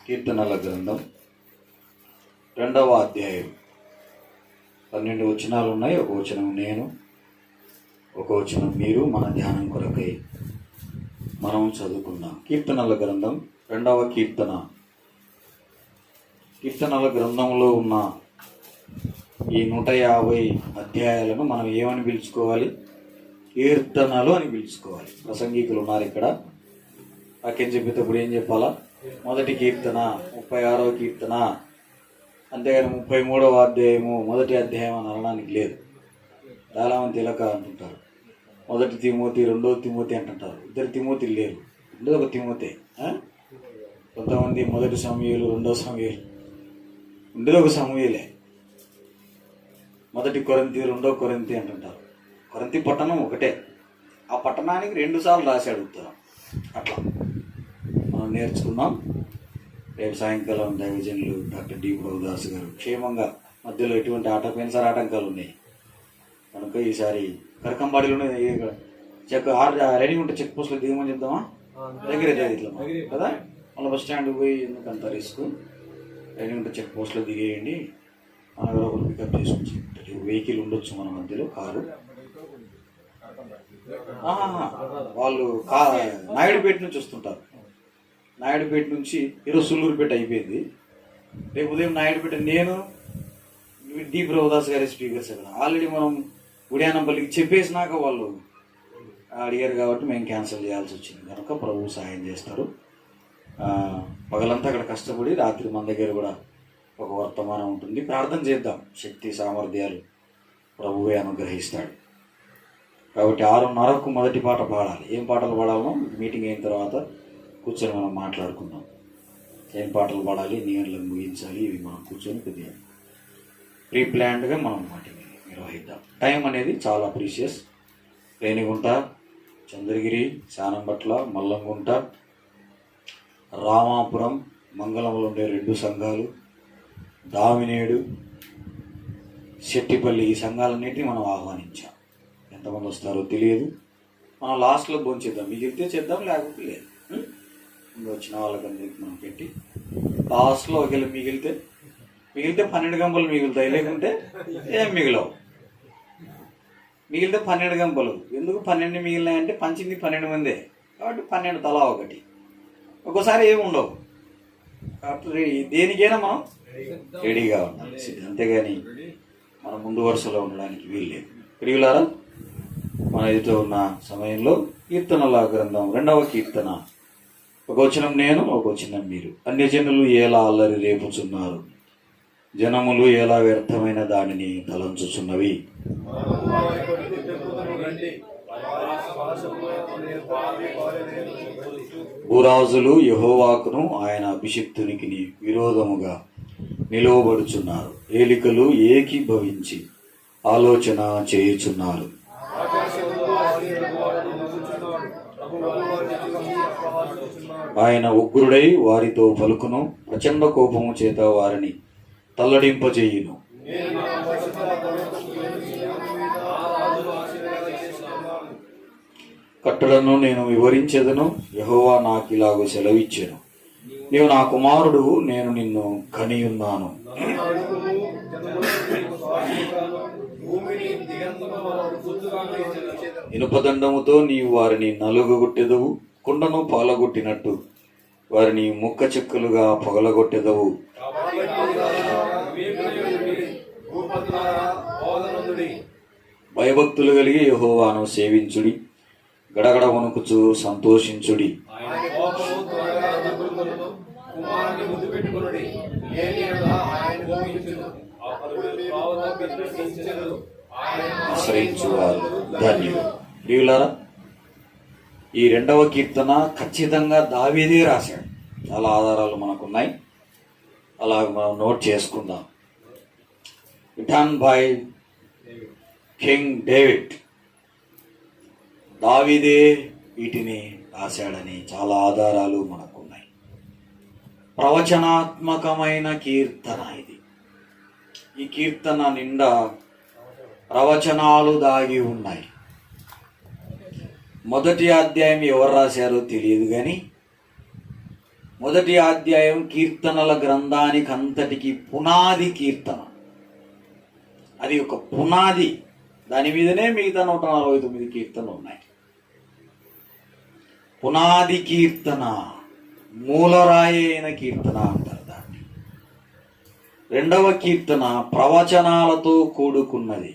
కీర్తనల గ్రంథం 2వ అధ్యాయం 12 వచనాలు ఉన్నాయి. ఒక వచనం నేను, ఒక వచనం మీరు. మన ధ్యానం కొరకై మనం చదువుకుందాం. కీర్తనల గ్రంథం 2వ కీర్తన. కీర్తనల గ్రంథంలో ఉన్న ఈ 150 అధ్యాయాలను మనం ఏమని పిలుచుకోవాలి? కీర్తనలు అని పిలుచుకోవాలి. ప్రసంగికులు ఉన్నారు ఇక్కడ. వాక్యం చెప్పేటప్పుడు ఏం చెప్పాలా? మొదటి కీర్తన, 36వ కీర్తన, అంతేగాని 33వ అధ్యాయము మొదటి అధ్యాయం అని అనడానికి లేదు. చాలామంది తిలక అంటుంటారు. 1 తిమోతి 2వ తిమోతి అంటుంటారు. 2 తిమోతిలు లేరు, ఉండేది ఒక తిమోతే. కొంతమంది 1 సమూయేలు 2వ సమూయేలు, ఉండేది ఒక సమూయేలే. 1 కొరింథీ 2వ కొరింథీ అంటుంటారు. కొరింథీ పట్టణం ఒకటే, ఆ పట్టణానికి 2 సార్లు రాశాడు ఉత్తరం. అట్లా మనం నేర్చుకున్నాం. రేపు సాయంకాలం దైవజనులు డాక్టర్ డి ప్రభుదాస్ గారు క్షేమంగా, మధ్యలో ఎటువంటి పోయినసారి ఆటంకాలు ఉన్నాయి కనుక ఈసారి కరకంబాడిలోనే చెక్ రెడీ ఉంటే చెక్ పోస్ట్లో దిగమని చెప్దామా? దగ్గరే ఇట్లా కదా, మళ్ళీ బస్ స్టాండ్ పోయి ఎందుకంత రిస్క్. రెడీ ఉంటే చెక్ పోస్ట్లో దిగేయండి, మన ఒకరు పికప్ చేసుకొచ్చి. వెహికల్ ఉండొచ్చు మన మధ్యలో, కారు. వాళ్ళు నాయుడుపేట నుంచి వస్తుంటారు. నాయుడుపేట నుంచి ఈరోజు సుల్లూరుపేట అయిపోయింది. రేపు ఉదయం నాయుడుపేట నేను డి ప్రభుదాస్ గారి స్పీకర్స్ అక్కడ ఆల్రెడీ మనం ఉడియానంపల్లికి చెప్పేసినాక వాళ్ళు అడిగారు కాబట్టి మేము క్యాన్సిల్ చేయాల్సి వచ్చింది. కనుక ప్రభు సాయం చేస్తారు. పగలంతా అక్కడ కష్టపడి రాత్రి మన దగ్గర కూడా ఒక వర్తమానం ఉంటుంది. ప్రార్థన చేద్దాం, శక్తి సామర్థ్యాలు ప్రభువే అనుగ్రహిస్తాడు. కాబట్టి 6:30కు మొదటి పాట పాడాలి. ఏం పాటలు పాడాలో మీటింగ్ అయిన తర్వాత కూర్చొని మనం మాట్లాడుకుందాం. ఏం పాటలు పాడాలి, ఎన్ని గంటలకు ముగించాలి, ఇవి మనం కూర్చొని కొద్దిగా ప్రీ ప్లాన్డ్గా మనం వాటిని నిర్వహిద్దాం. టైం అనేది చాలా ప్రీషియస్. రేణిగుంట, చంద్రగిరి, శానంబట్ల, మల్లంగుంట, రామాపురం, మంగళంలో ఉండే 2 సంఘాలు, దామినేడు, శెట్టిపల్లి, ఈ సంఘాలన్నిటిని మనం ఆహ్వానించాం. ఎంతమంది వస్తారో తెలియదు. మనం లాస్ట్లో భోంచేద్దాం. మిగిలితే చేద్దాం, లేకపోతే లేదు. వచ్చిన వాళ్ళకందరికి మనం పెట్టి లాస్ట్లో ఒకవేళ మిగిలితే 12 గంపలు మిగులుతాయి, లేకుంటే ఏం మిగిలవు. మిగిలితే 12 గంపలు. ఎందుకు 12 మిగిలినాయంటే పంచింది 12 మందే కాబట్టి 12 తలా ఒకటి. ఒక్కోసారి ఏమి ఉండవు. కాబట్టి దేనికైనా మనం రెడీగా ఉండాలి. అంతేగాని మనం ముందు వరుసలో ఉండడానికి వీల్లేదు. ప్రియులారా, మన ఎదుట ఉన్న సమయంలో కీర్తనల గ్రంథం 2వ కీర్తన, ఒక వచనం నేను, ఒక వచనం మీరు. అన్యజనులు ఎలా అల్లరి రేపుచున్నారు, జనములు ఎలా వ్యర్థమైన దానిని తలంచుచున్నవి. భూరాజులు యెహోవాకును ఆయన అభిషిక్తునికి విరోధముగా నిలువబడుచున్నారు. ఏలికలు ఏకీభవించి ఆలోచన చేయుచున్నారు. ఆయన ఉగ్రుడై వారితో పలుకును, ప్రచండ కోపము చేత వారిని తల్లడింపజేయును. కట్టడను నేను వివరించెదను, యెహోవా నాకు ఇలాగ సెలవిచ్చెను. నీవు నా కుమారుడు, నేను నిన్ను కనియున్నాను. ఇనుపదండముతో నీవు వారిని నలుగగొట్టెదవు, కుండను పాలగొట్టినట్టు వారిని ముక్క చెక్కలుగా పగలగొట్టెదవు. భయభక్తులు కలిగి యెహోవాను సేవించుడి, గడగడ వణుకుచు సంతోషించుడి. ఆశ్రయించువారు ధన్యులు. ప్రియులారా, ఈ 2వ కీర్తన ఖచ్చితంగా దావీదే రాశాడు. చాలా ఆధారాలు మనకున్నాయి, అలాగ మనం నోట్ చేసుకుందాం. Written by King David. దావీదే వీటిని రాశాడని చాలా ఆధారాలు మనకున్నాయి. ప్రవచనాత్మకమైన కీర్తన ఇది. ఈ కీర్తన నిండా ప్రవచనాలు దాగి ఉన్నాయి. మొదటి అధ్యాయం ఎవరు రాశారో తెలియదు, కానీ మొదటి అధ్యాయం కీర్తనల గ్రంథానికి అంతటికి పునాది కీర్తన. అది ఒక పునాది. దాని మీదనే మిగతా 149 కీర్తనలు ఉన్నాయి. పునాది కీర్తన, మూలరాయి అయిన కీర్తన అంటారు దాన్ని. రెండవ కీర్తన ప్రవచనాలతో కూడుకున్నది.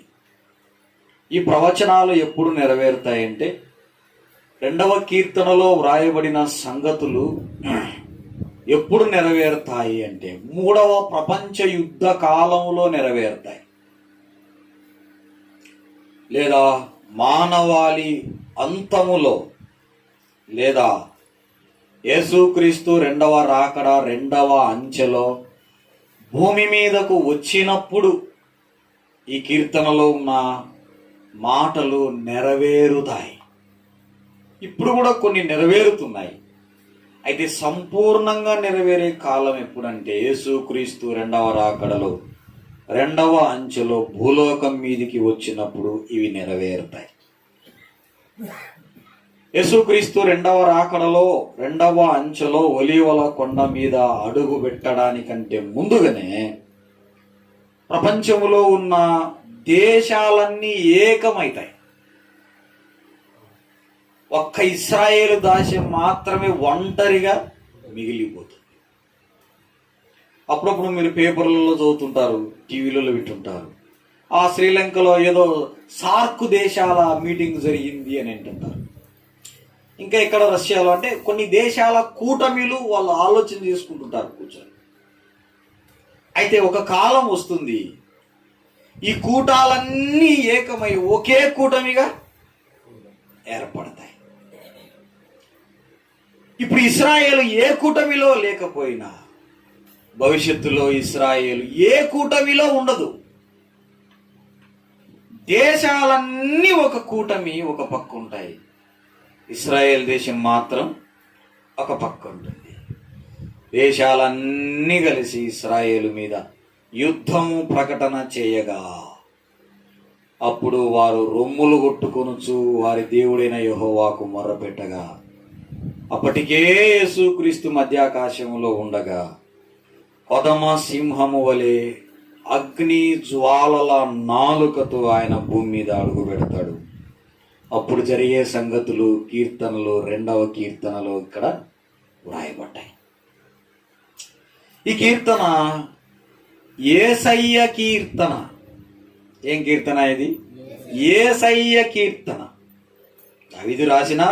ఈ ప్రవచనాలు ఎప్పుడు నెరవేరుతాయంటే రెండవ కీర్తనలో వ్రాయబడిన సంగతులు ఎప్పుడు నెరవేరుతాయి అంటే మూడవ ప్రపంచ యుద్ధ కాలంలో నెరవేరుతాయి, లేదా మానవాళి అంతములో, లేదా యేసుక్రీస్తు రెండవ రాకడ రెండవ అంచెలో భూమి మీదకు వచ్చినప్పుడు ఈ కీర్తనలో ఉన్న మాటలు నెరవేరుతాయి. ఇప్పుడు కూడా కొన్ని నెరవేరుతున్నాయి. అయితే సంపూర్ణంగా నెరవేరే కాలం ఎప్పుడంటే యేసుక్రీస్తు రెండవ రాకడలో రెండవ అంచెలో భూలోకం మీదికి వచ్చినప్పుడు ఇవి నెరవేరుతాయి. యేసుక్రీస్తు రెండవ రాకడలో రెండవ అంచెలో ఒలీవల కొండ మీద అడుగు పెట్టడానికంటే ముందుగానే ప్రపంచంలో ఉన్న దేశాలన్నీ ఏకమవుతాయి. ఒక్క ఇశ్రాయేలు దేశం మాత్రమే ఒంటరిగా మిగిలిపోతుంది. అప్పుడప్పుడు మీరు పేపర్లలో చదువుతుంటారు, టీవీలలో వింటుంటారు, ఆ శ్రీలంకలో ఏదో సార్క్ దేశాల మీటింగ్ జరిగింది అని అంటుంటారు. ఇంకా ఇక్కడ రష్యాలో అంటే కొన్ని దేశాల కూటమిలు వాళ్ళు ఆలోచన చేసుకుంటుంటారు కూర్చొని. అయితే ఒక కాలం వస్తుంది, ఈ కూటాలన్నీ ఏకమై ఒకే కూటమిగా ఏర్పడతాయి. ఇప్పుడు ఇశ్రాయేలు ఏ కూటమిలో లేకపోయినా భవిష్యత్తులో ఇశ్రాయేలు ఏ కూటమిలో ఉండదు. దేశాలన్నీ ఒక కూటమి ఒక పక్క ఉంటాయి, ఇశ్రాయేల్ దేశం మాత్రం ఒక పక్క ఉంటుంది. దేశాలన్నీ కలిసి ఇశ్రాయేలు మీద యుద్ధము ప్రకటన చేయగా అప్పుడు వారు రొమ్ములు కొట్టుకొనుచు వారి దేవుడైన యెహోవాకు మొర్రపెట్టగా అప్పటికే యేసుక్రీస్తు మధ్యాకాశములో ఉండగా కొదమ సింహము వలె అగ్ని జ్వాలల నాలుకతో ఆయన భూమి మీద అడుగు పెడతాడు. అప్పుడు జరిగే సంగతులు కీర్తనలు రెండవ కీర్తనలో ఇక్కడ వ్రాయబడ్డాయి. ఈ కీర్తన యేసయ్య కీర్తన. ఏం కీర్తన ఇది? యేసయ్య కీర్తన. దావీదు రాసిన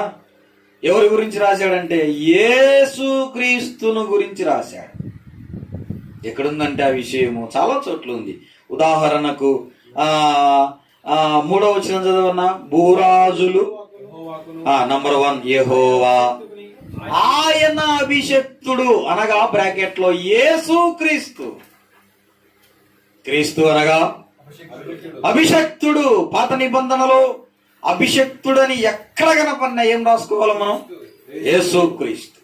ఎవరి గురించి రాశాడంటే యేసుక్రీస్తును గురించి రాశాడు. ఎక్కడుందంటే ఆ విషయము చాలా చోట్ల ఉంది. ఉదాహరణకు 3వ వచనం చదవన్నా, భూరాజులు నంబర్ 1 యెహోవా ఆయన అభిషక్తుడు అనగా బ్రాకెట్ లో యేసుక్రీస్తు. క్రీస్తు అనగా అభిషక్తుడు. పాత నిబంధనలో అభిషక్తుడని ఎక్కడ కనపడినా ఏం రాసుకోవాలి మనం? యేసుక్రీస్తు.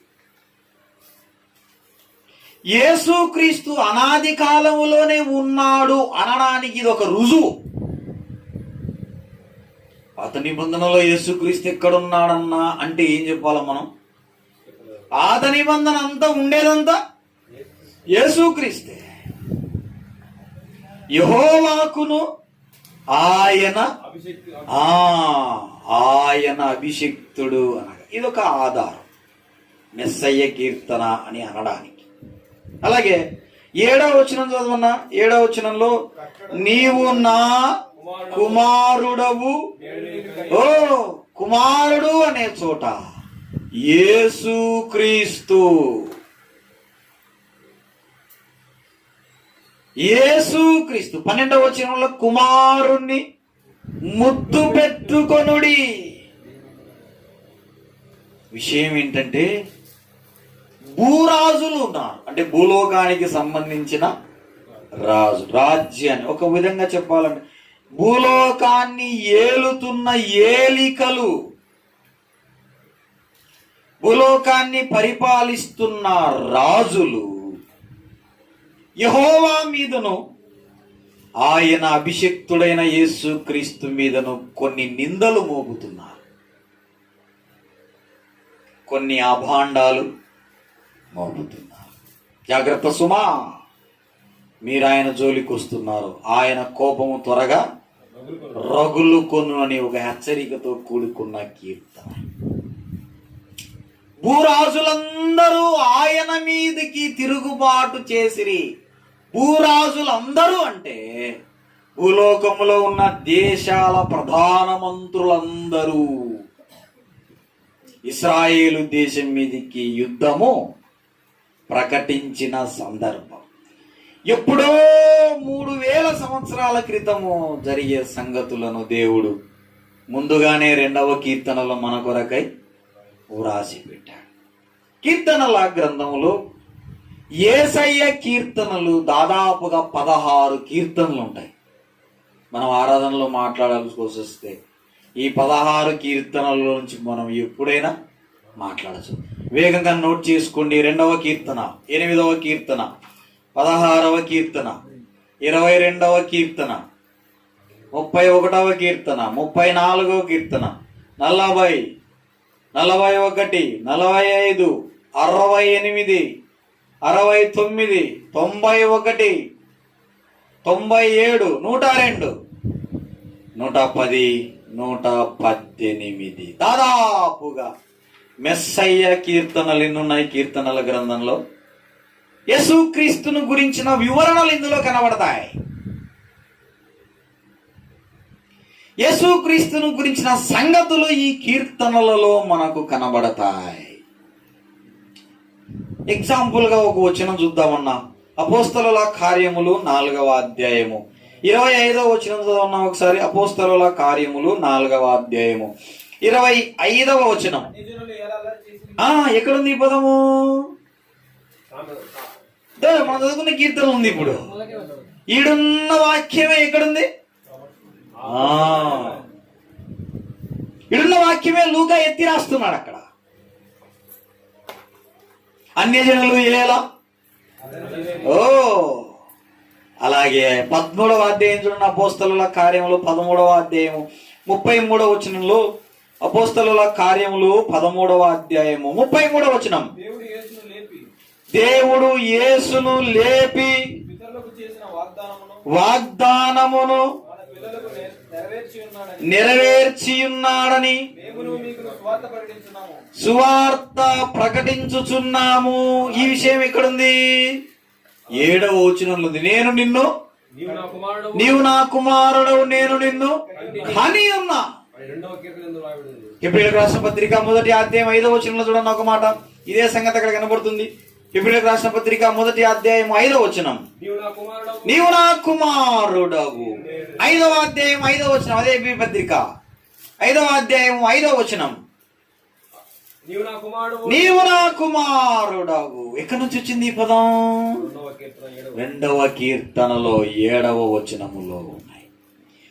యేసుక్రీస్తు అనాది కాలములోనే ఉన్నాడు అనడానికి ఇది ఒక రుజువు. పాత నిబంధనలో యేసుక్రీస్తు ఎక్కడున్నాడన్నా అంటే ఏం చెప్పాలి మనం? పాత నిబంధన అంతా ఉండేదంతా యేసుక్రీస్తే. యెహోవాకును ఆయన అభిషిక్తుడు అనగా ఇదొక ఆధారం మెస్సయ్య కీర్తన అని అనడానికి. అలాగే 7వ వచనం చదవన్నా, 7వ వచనంలో నీవు నా కుమారుడవు. కుమారుడు అనే చోట యేసుక్రీస్తు. యేసుక్రీస్తు 12వ వచనంలో కుమారుణ్ణి ముద్దు పెట్టుకొనుడి. విషయం ఏంటంటే భూరాజులు ఉన్నారు, అంటే భూలోకానికి సంబంధించిన రాజు, రాజ్యాన్ని ఒక విధంగా చెప్పాలంటే భూలోకాన్ని ఏలుతున్న ఏలికలు, భూలోకాన్ని పరిపాలిస్తున్న రాజులు యెహోవా మీదను ఆయన అభిషిక్తుడైన యేసుక్రీస్తు మీదను కొన్ని నిందలు మోపుతున్నారు. కొన్ని అభాండాలు, మోపుతున్నారు. జాగ్రత్త సుమా, మీరు ఆయన జోలికి వస్తున్నారు, ఆయన కోపము త్వరగా రగులుకొను అని ఒక హెచ్చరికతో కూడుకున్న కీర్తన. భూరాజులందరూ ఆయన మీదకి తిరుగుబాటు చేసిరి. భూరాజులందరూ అంటే భూలోకములో ఉన్న దేశాల ప్రధానమంత్రులందరూ ఇశ్రాయేలు దేశం మీదకి యుద్ధము ప్రకటించిన సందర్భం. ఎప్పుడో 3000 సంవత్సరాల క్రితము జరిగే సంగతులను దేవుడు ముందుగానే 2వ కీర్తనలో మన కొరకై వ్రాసి పెట్టాడు. కీర్తనల గ్రంథంలో యేసయ్య కీర్తనలు దాదాపుగా 16 కీర్తనలు ఉంటాయి. మనం ఆరాధనలో మాట్లాడాల్సి వస్తే ఈ 16 కీర్తనల నుంచి మనం ఎప్పుడైనా మాట్లాడచ్చు. వేగంగా నోట్ చేసుకోండి. 2వ కీర్తన, 8వ కీర్తన, 16వ కీర్తన, 22వ కీర్తన, 31వ కీర్తన, 34వ కీర్తన, 40, 41, 45, 68, 69, 91, 97, 102, 110, 118. దాదాపుగా మెస్సయ్య కీర్తనలు ఎన్నున్నాయి కీర్తనల గ్రంథంలో? యేసుక్రీస్తును గురించిన వివరణలు ఇందులో కనబడతాయి. యేసుక్రీస్తును గురించిన సంగతులు ఈ కీర్తనలలో మనకు కనబడతాయి. ఎగ్జాంపుల్గా ఒక వచనం చూద్దామన్నా. అపోస్తలుల కార్యములు 4వ అధ్యాయము 25వ వచనం చదవన్నా ఒకసారి. అపోస్తలుల కార్యములు 4వ అధ్యాయము 25వ వచనం. ఎక్కడుంది ఈ పదము? మనం చదువుకున్న కీర్తన ఉంది. ఇప్పుడు ఈడున్న వాక్యమే ఎక్కడుంది? ఈడున్న వాక్యమే లూకా ఎత్తి రాస్తున్నాడు అక్కడ. అన్యజనులు ఎలా? అలాగే 13వ అధ్యాయం చూడండి. అపోస్తలుల కార్యములు 13వ అధ్యాయము 33వ వచనంలో. అపోస్తలుల కార్యములు 13వ అధ్యాయము 33వ వచనం. దేవుడు యేసును లేపి వాగ్దానమును నెరవేర్చియున్నాడని సువార్త ప్రకటించుచున్నాము. ఈ విషయం ఎక్కడుంది? 7వ వచనంలో ఉంది. నేను నిన్ను, నీవు నా కుమారుడవు, నేను నిన్ను కని ఉన్నా. హెబ్రీయులకు రాసిన పత్రిక 1వ అధ్యాయం 5వ వచనంలో చూడండి ఒక మాట. ఇదే సంగతి అక్కడ కనబడుతుంది. హెబ్రీయులకు రాసిన పత్రిక 1వ అధ్యాయం 5వ వచనం. నీవు నా కుమారుడవు. 5వ అధ్యాయం 5వ వచనం. అదే హెబ్రీ పత్రిక 5వ అధ్యాయం 5వ వచనం. నీవు నా కుమారుడవు. ఎక్కడి నుంచి వచ్చింది ఈ పదం? 2వ కీర్తనలో 7వ వచనములో ఉన్నాయి.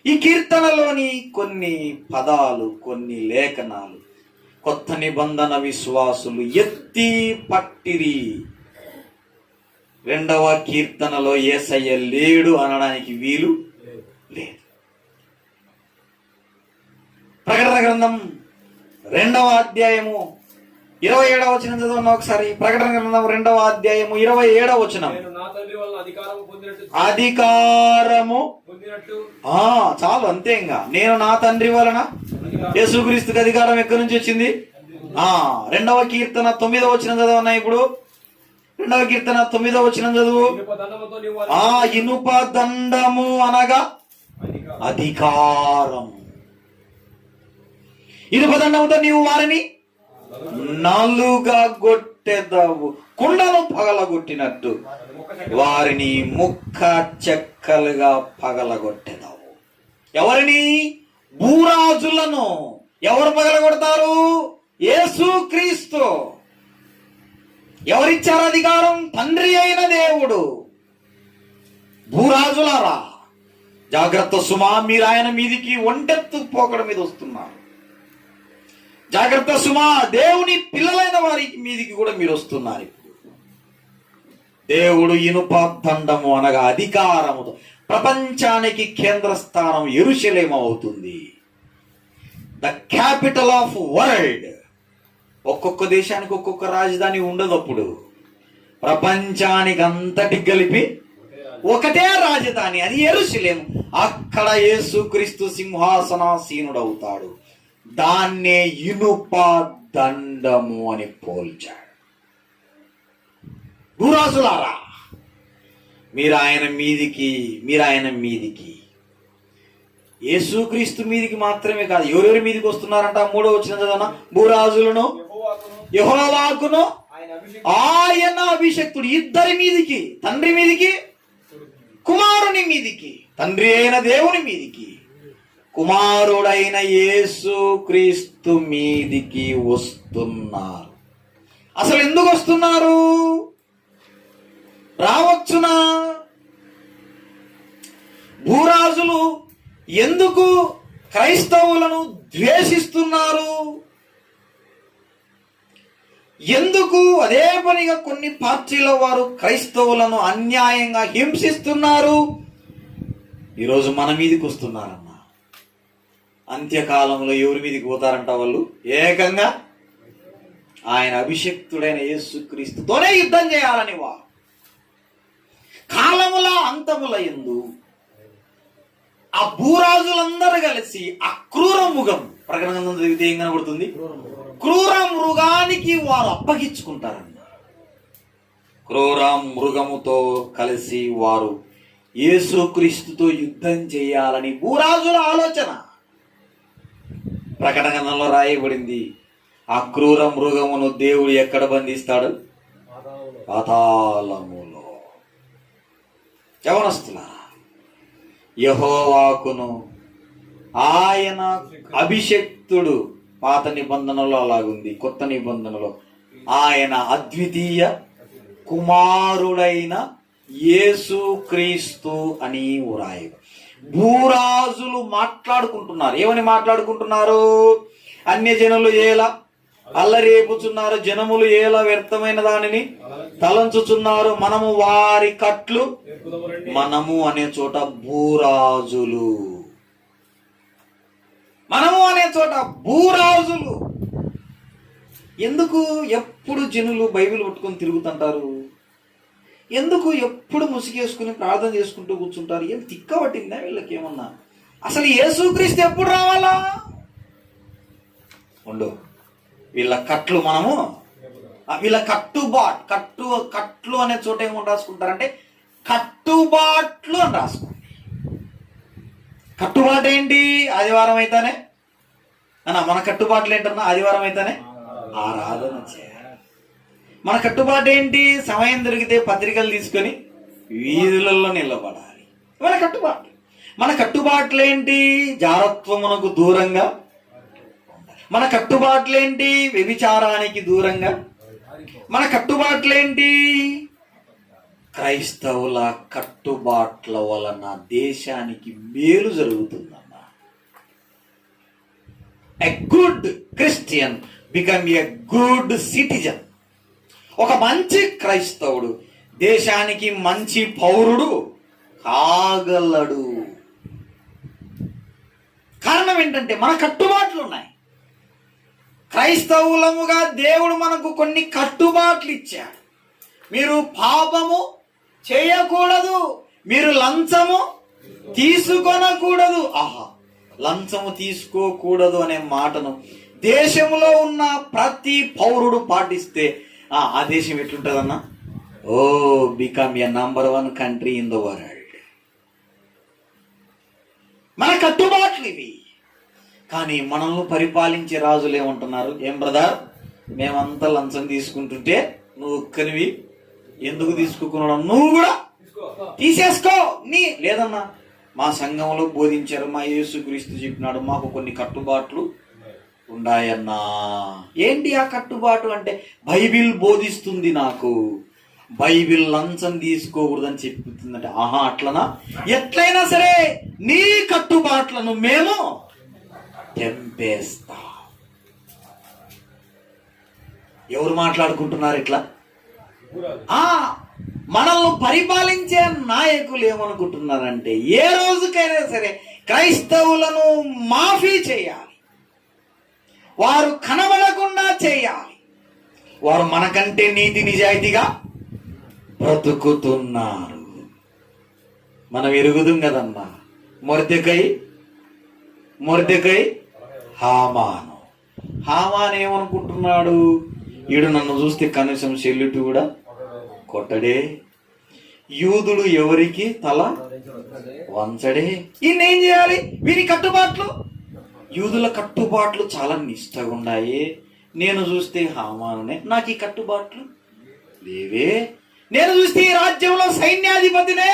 ఈ కీర్తనలోని కొన్ని పదాలు, కొన్ని లేఖనాలు కొత్త నిబంధన విశ్వాసులు ఎత్తి పట్టిరి. 2వ కీర్తనలో యేసయ్య లేడు అనడానికి వీలు లేదు. ప్రకటన గ్రంథం 2వ అధ్యాయము 27వ వచనం చదవన్నా ఒకసారి. ప్రకటన గ్రంథం 2వ అధ్యాయము 27వ వచనం. అధికారము చాలు, అంతే. ఇంకా నేను నా తండ్రి వలన. యేసుక్రీస్తుకి అధికారం ఎక్కడి నుంచి వచ్చింది? 2వ కీర్తన 9వ వచనం చదవన్నా. ఇప్పుడు 2వ కీర్తన 9వ వచనం చదువు. ఇనుప దండము అనగా అధికారం. ఇనుప దండముతో నీవు వారిని నలుగా కొట్టెదవు, కుండను పగలగొట్టినట్టు వారిని ముక్క చెక్కలుగా పగలగొట్టెదవు. ఎవరిని? భూరాజులను. ఎవరు పగలగొడతారు? యేసుక్రీస్తు. ఎవరిచ్చారు అధికారం? తండ్రి అయిన దేవుడు. భూరాజులారా జాగ్రత్త సుమా, మీరు ఆయన మీదికి ఒంటెత్తు పోకడ మీద వస్తున్నారు. జాగ్రత్త సుమా, దేవుని పిల్లలైన వారి మీదికి కూడా మీరు వస్తున్నారు. దేవుడు ఇనుప దండము అనగా అధికారముతో ప్రపంచానికి కేంద్ర స్థానం యెరూషలేము అవుతుంది. The capital of world. ఒక్కొక్క దేశానికి ఒక్కొక్క రాజధాని ఉండదు. అప్పుడు ప్రపంచానికి అంతటి కలిపి ఒకటే రాజధాని, అది యెరూషలేము. అక్కడ యేసుక్రీస్తు సింహాసనాసీనుడవుతాడు. దాన్నే ఇనుప దండము అని పోల్చాడు. భూరాజులారా, మీరు ఆయన మీదికి యేసుక్రీస్తు మీదికి మాత్రమే కాదు, ఎవరెవరి మీదికి వస్తున్నారంట? 3వ వచనం చదవనా? భూరాజులను, యెహోవాకును ఆయన అభిషక్తుడు, ఇద్దరి మీదికి, తండ్రి మీదికి, కుమారుని మీదికి, తండ్రి అయిన దేవుని మీదికి, కుమారుడైన యేసుక్రీస్తు మీదికి వస్తున్నారు. అసలు ఎందుకు వస్తున్నారు? రావచ్చునా? భూరాజులు ఎందుకు క్రైస్తవులను ద్వేషిస్తున్నారు? ఎందుకు అదే పనిగా కొన్ని పార్టీల వారు క్రైస్తవులను అన్యాయంగా హింసిస్తున్నారు? ఈరోజు మన మీదకి వస్తున్నారమ్మా. అంత్యకాలంలో ఎవరి మీదకి పోతారంట? వాళ్ళు ఏకంగా ఆయన అభిషక్తుడైన యేసుక్రీస్తుతోనే యుద్ధం చేయాలని వారు. కాలముల అంతముల యందు ఆ భూరాజులందరూ కలిసి అక్రూర మృగం, ప్రకటన గ్రంథం చదివితే ఏం కనబడుతుంది? క్రూర మృగానికి వారు అప్పగించుకుంటారన్న. క్రూర మృగముతో కలిసి వారు యేసుక్రీస్తుతో యుద్ధం చేయాలని భూరాజుల ఆలోచన. ప్రకటన గ్రంథంలో రాయబడింది, ఆ క్రూర మృగమును దేవుడు ఎక్కడ బంధిస్తాడు? పాతాళములో. యవనస్తులారా, యెహోవాకును ఆయన అభిషక్తుడు, పాత నిబంధనలో అలాగుంది, కొత్త నిబంధనలో ఆయన అద్వితీయ కుమారుడైన యేసుక్రీస్తు అని వ్రాయబడింది. భూరాజులు మాట్లాడుకుంటున్నారు. ఏమని మాట్లాడుకుంటున్నారు? అన్యజనులు ఏలా అల్లరేపుచున్నారు, జనములు ఏలా వ్యర్థమైన దానిని తలంచుచున్నారు, మనము వారి కట్లు, మనము అనే చోట భూరాజులు, మనము అనే చోట భూరాజులు. ఎందుకు ఎప్పుడు జనులు బైబిల్ పట్టుకొని తిరుగుతుంటారు? ఎందుకు ఎప్పుడు ముసుగేసుకుని ప్రార్థన చేసుకుంటూ కూర్చుంటారు? ఏం తిక్కబట్టిందా వీళ్ళకి ఏమన్నా? అసలు యేసుక్రీస్తు ఎప్పుడు రావాలా? ఉండు, వీళ్ళ కట్లు మనము, వీళ్ళ కట్లు అనే చోట ఏమని రాసుకుంటారంటే కట్టుబాట్లు అని రాసుకోండి. కట్టుబాటు ఏంటి? ఆదివారం అయితేనే అన్నా మన కట్టుబాట్లు ఏంటన్నా? ఆదివారం అయితేనే ఆరాధన చేయాలి. మన కట్టుబాటు ఏంటి? సమయం దొరికితే పత్రికలు తీసుకొని వీధులలో నిలబడాలి. మన కట్టుబాటు. మన కట్టుబాట్లేంటి? జారత్వమునకు దూరంగా. మన కట్టుబాట్లేంటి? వ్యభిచారానికి దూరంగా. మన కట్టుబాట్లేంటి? క్రైస్తవుల కట్టుబాట్ల వలన దేశానికి మేలు జరుగుతుందమ్మా. A good Christian become a good citizen. ఒక మంచి క్రైస్తవుడు దేశానికి మంచి పౌరుడు కాగలడు. కారణం ఏంటంటే మన కట్టుబాట్లు ఉన్నాయి. క్రైస్తవులముగా దేవుడు మనకు కొన్ని కట్టుబాట్లు ఇచ్చాడు. మీరు పాపము చేయకూడదు, మీరు లంచము తీసుకొనకూడదు. లంచము తీసుకోకూడదు అనే మాటను దేశంలో ఉన్న ప్రతి పౌరుడు పాటిస్తే ఆ దేశం ఎట్లుంటుందన్నా? Become a number 1 country in the world. మన కట్టుబాట్లు ఇవి. కానీ మనల్ని పరిపాలించే రాజులు ఏమంటున్నారు? ఏం బ్రదర్, మేమంతా లంచం తీసుకుంటుంటే నువ్వు ఒక్కనివి ఎందుకు తీసుకోకున్నావు? నువ్వు కూడా తీసేసుకో. లేదన్నా, మా సంఘంలో బోధించారు, మా యేసుక్రీస్తు చెప్పినాడు, మాకు కొన్ని కట్టుబాట్లు ఉన్నాయన్నా. ఏంటి ఆ కట్టుబాటు అంటే? బైబిల్ బోధిస్తుంది నాకు. బైబిల్ లంచం తీసుకోకూడదని చెప్తుందంటే అట్లనా? ఎట్లయినా సరే నీ కట్టుబాట్లను మేము తెంపేస్తా. ఎవరు మాట్లాడుకుంటున్నారు ఇట్లా? మనల్ని పరిపాలించే నాయకులు ఏమనుకుంటున్నారంటే ఏ రోజుకైనా సరే క్రైస్తవులను మాఫీ చేయాలి, వారు కనబడకుండా చేయాలి, వారు మనకంటే నీతి నిజాయితీగా బ్రతుకుతున్నారు. మనం ఎరుగుదాం కదన్నా. మొర్దెకై హామాను ఏమనుకుంటున్నాడు? ఈడు నన్ను చూస్తే కనీసం సెల్యూట్ కూడా కొట్టడే, యూదుడు ఎవరికి తల వంచడే. ఈయనేం చేయాలి? వీరి కట్టుబాట్లు, యూదుల కట్టుబాట్లు చాలా నిష్టగా ఉన్నాయి. నేను చూస్తే హామానునే, నాకు ఈ కట్టుబాట్లు లేవే. నేను చూస్తే ఈ రాజ్యంలో సైన్యాధిపతినే,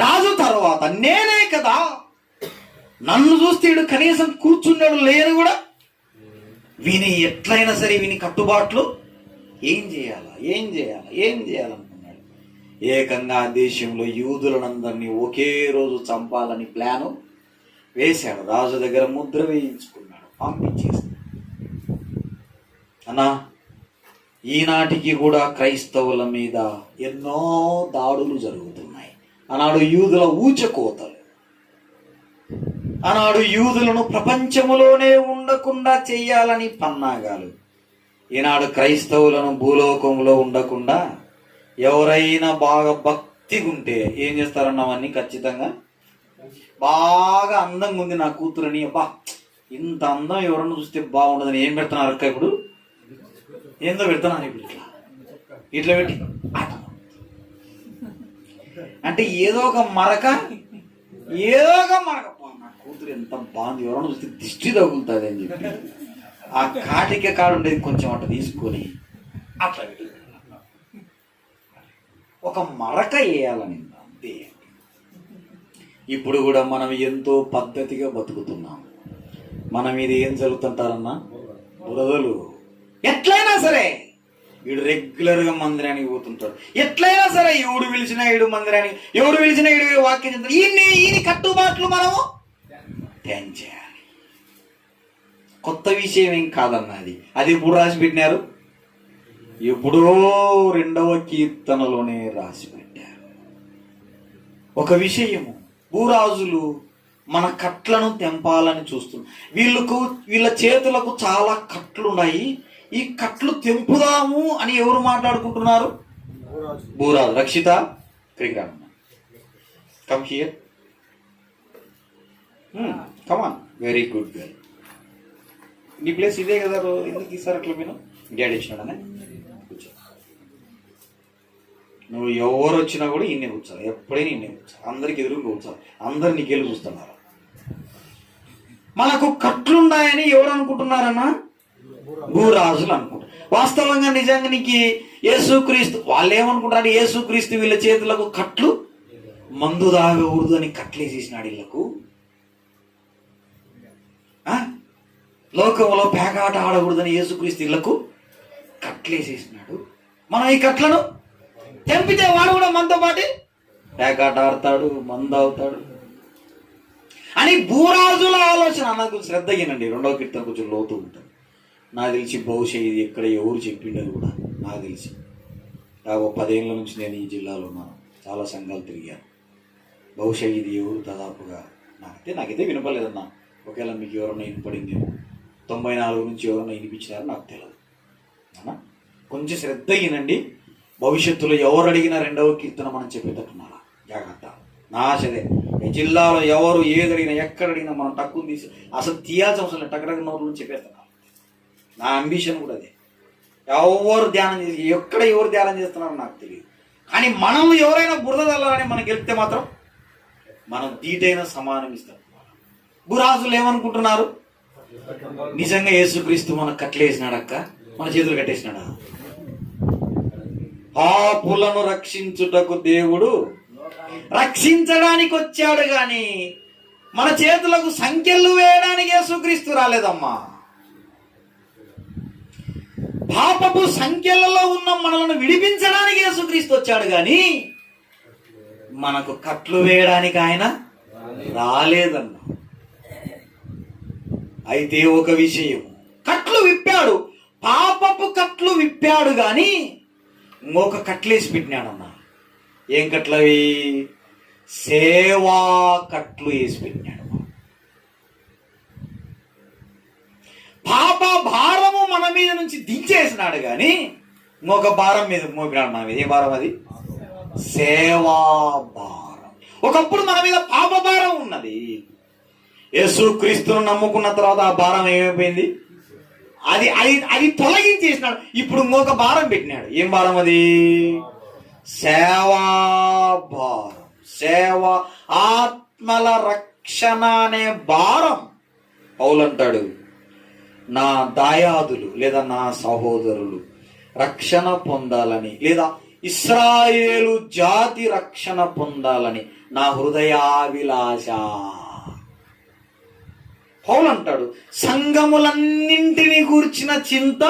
రాజు తర్వాత నేనే కదా. నన్ను చూస్తే వీడు కనీసం కూర్చున్నాడు లేని కూడా. వీని ఎట్లయినా సరే వీని కట్టుబాట్లు ఏం చేయాలనుకున్నాడు. ఏకంగా దేశంలో యూదులనందరినీ ఒకే రోజు చంపాలని ప్లాను వేశాడు. రాజు దగ్గర ముద్ర వేయించుకున్నాడు, పంపించేస్తాడు. అన్నా, ఈనాటికి కూడా క్రైస్తవుల మీద ఎన్నో దాడులు జరుగుతున్నాయి. ఆనాడు యూదుల ఊచకోతలు, ఆనాడు యూదులను ప్రపంచములోనే ఉండకుండా చెయ్యాలని పన్నాగాలు. ఈనాడు క్రైస్తవులను భూలోకంలో ఉండకుండా ఎవరైనా బాగా భక్తిగా ఉంటే ఏం చేస్తారన్నవన్నీ ఖచ్చితంగా బాగా అందంగా ఉంది నా కూతురని, అబ్బా ఇంత అందం ఎవరన్నా చూస్తే బాగుండదని ఏం పెడుతున్నారు అక్క? ఇప్పుడు ఏందో పెడుతున్నాను, ఇప్పుడు ఇట్లా పెట్టి అంటే ఏదో ఒక మరక నా కూతురు ఎంత బాగుంది, ఎవరన్నా చూస్తే దిష్టి తగులుతుంది అని చెప్పి ఆ కాటిక కాడు ఉండేది కొంచెం అట్లా తీసుకొని అట్లా పెట్టి ఒక మరక వేయాలని అంతే. ఇప్పుడు కూడా మనం ఎంతో పద్ధతిగా బతుకుతున్నాం. మన మీద ఏం జరుగుతుంటారన్నా? బురదలు. ఎట్లయినా సరే వీడు రెగ్యులర్గా మందిరానికి పోతుంటాడు. ఎట్లయినా సరే ఎవడు పిలిచినా ఈడు మందిరానికి, ఎవడు పిలిచినా ఈడు వాక్యం చెప్తాడు. ఈయన కట్టుబాట్లు మనము తెంచేయాలి. కొత్త విషయం ఏం కాదన్నది. అది ఎప్పుడు రాసి పెట్టినారు? ఎప్పుడో 2వ కీర్తనలోనే రాసి పెట్టారు. ఒక విషయము, భూరాజులు మన కట్లను తెంపాలని చూస్తున్నారు. వీళ్ళ చేతులకు చాలా కట్లు ఉన్నాయి. ఈ కట్లు తెంపుదాము అని ఎవరు మాట్లాడుకుంటున్నారు? Bhuraju. Rakshita, come here, come on, very good girl. నీ ప్లేస్ ఇదే కదా, ఎందుకు తీసారు అట్లా? మీరు డాడీ ఇచ్చినాడనే కూర్చో. నువ్వు ఎవరు వచ్చినా కూడా ఇన్నే కూర్చోాలి, ఎప్పుడైనా ఇన్నే కూర్చోాలి, అందరికి ఎదురుగా కూర్చోాలి. అందరు నీకెళ్ళి చూస్తున్నారు. మనకు కట్లున్నాయని ఎవరు అనుకుంటున్నారన్నా? భూరాజులు అనుకుంటారు. వాస్తవంగా నిజంగా నీకు యేసుక్రీస్తు, వాళ్ళు ఏమనుకుంటారు? యేసుక్రీస్తు వీళ్ళ చేతులకు కట్లు, మందు తాగకూడదు అని కట్లేసేసినాడు వీళ్ళకు. లోకంలో పేకాట ఆడకూడదని యేసుక్రీస్తు వీళ్ళకు కట్లేసేసినాడు. మనం ఈ కట్లను తెంపితే వాడు కూడా మనతో పాటు పేకాట ఆడతాడు, మందు అవుతాడు అని భూరాజుల ఆలోచన. అన్నది శ్రద్ధగినండి. 2వ కీర్తన కొంచెం లోతు ఉంటుంది. నాకు తెలిసి బహుశా ఇది ఎక్కడ ఎవరు చెప్పిండారు కూడా నాకు తెలిసి. 10 ఏళ్ళ నుంచి నేను ఈ జిల్లాలో ఉన్నాను, చాలా సంఘాలు తిరిగాను. బహుశా ఇది ఎవరు దాదాపుగా నాకైతే వినపలేదన్నా. ఒకవేళ మీకు ఎవరన్నా వినపడిందేమో. 94 నుంచి ఎవరన్నా వినిపించినారో నాకు తెలియదు అన్నా. కొంచెం శ్రద్ధ అయినండి. భవిష్యత్తులో ఎవరు అడిగినా 2వ కీర్తన మనం చెప్పేటట్టున్నారా? జాగ్రత్త. నా ఆశదే. ఈ జిల్లాలో ఎవరు ఏది అడిగినా, ఎక్కడ అడిగినా మనం తక్కువ తీసి అసలు తీయాల్సిన అవసరం లేదు, టక్కడక్క నోట్ల నుంచి చెప్పేస్తున్నాం. నా అంబిషన్ కూడా అదే. ఎవరు ధ్యానం చేసి ఎక్కడ ఎవరు ధ్యానం చేస్తున్నారో నాకు తెలియదు. కానీ మనం ఎవరైనా బురద చల్లాలని మనకు గెలిపితే మాత్రం మనం దీటైన సమానం ఇస్తాం. భూరాజులు ఏమనుకుంటున్నారు? నిజంగా యేసుక్రీస్తు మనకు కట్లేసినాడక్క, మన చేతులు కట్టేసినాడా? పాపులను రక్షించుటకు దేవుడు రక్షించడానికి వచ్చాడు, గాని మన చేతులకు సంఖ్యలు వేయడానికి యేసుక్రీస్తు రాలేదమ్మా. పాపపు సంఖ్యలలో ఉన్న మనల్ని విడిపించడానికి యేసుక్రీస్తు వచ్చాడు, గాని మనకు కట్లు వేయడానికి ఆయన రాలేదన్న. అయితే ఒక విషయం, కట్లు విప్పాడు, పాపపు కట్లు విప్పాడు, గాని ఇంకొక కట్లేసి పెట్టినాడన్నా. ఏం కట్లవి? సేవా కట్లు వేసి పెట్టినాడు. పాప భారము మన మీద నుంచి దించేసినాడు కానీ ఇంకొక భారం మీద మోపినాడు మన మీద. ఏ భారం అది? సేవా భారం. ఒకప్పుడు మన మీద పాప భారం ఉన్నది. యేసుక్రీస్తును నమ్ముకున్న తర్వాత ఆ భారం ఏమైపోయింది? అది అది అది తొలగించేసినాడు. ఇప్పుడు ఇంకొక భారం పెట్టినాడు. ఏం భారం అది? సేవా భారం. సేవ, ఆత్మల రక్షణ అనే భారం. పౌలు అంటాడు, నా దాయాదులు లేదా నా సహోదరులు రక్షణ పొందాలని, లేదా ఇశ్రాయేలు జాతి రక్షణ పొందాలని నా హృదయాభిలాష. పౌలు అంటాడు, సంఘములన్నింటినీ గూర్చిన చింత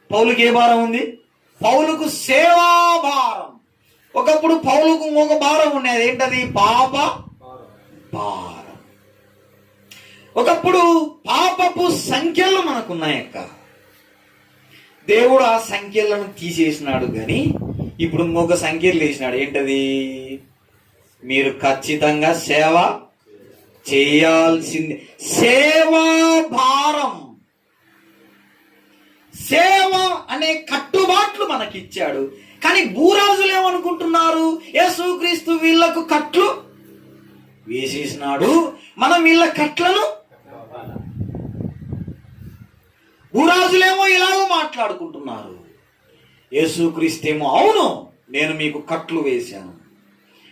పౌలుకి. ఏ భారం ఉంది? పౌలుకు సేవా భారం. ఒకప్పుడు పౌలుకు ఒక భారం ఉండేది. ఏంటది? పాప భారం. ఒకప్పుడు పాపపు సంఖ్యలు మనకున్నాయక్క. దేవుడు ఆ సంఖ్యలను తీసేసినాడు కానీ ఇప్పుడు ఇంకొక సంఖ్యలు వేసినాడు. ఏంటది? మీరు ఖచ్చితంగా సేవ చేయాల్సింది. సేవా భారం. సేవ అనే కట్టుబాట్లు మనకిచ్చాడు. కానీ భూరాజులు ఏమనుకుంటున్నారు? యేసుక్రీస్తు వీళ్లకు కట్లు వేసేసినాడు, మనం వీళ్ళ కట్లను. భూరాజులేమో ఇలాగో మాట్లాడుకుంటున్నారు. యేసుక్రీస్తేమో, అవును నేను మీకు కట్లు వేశాను,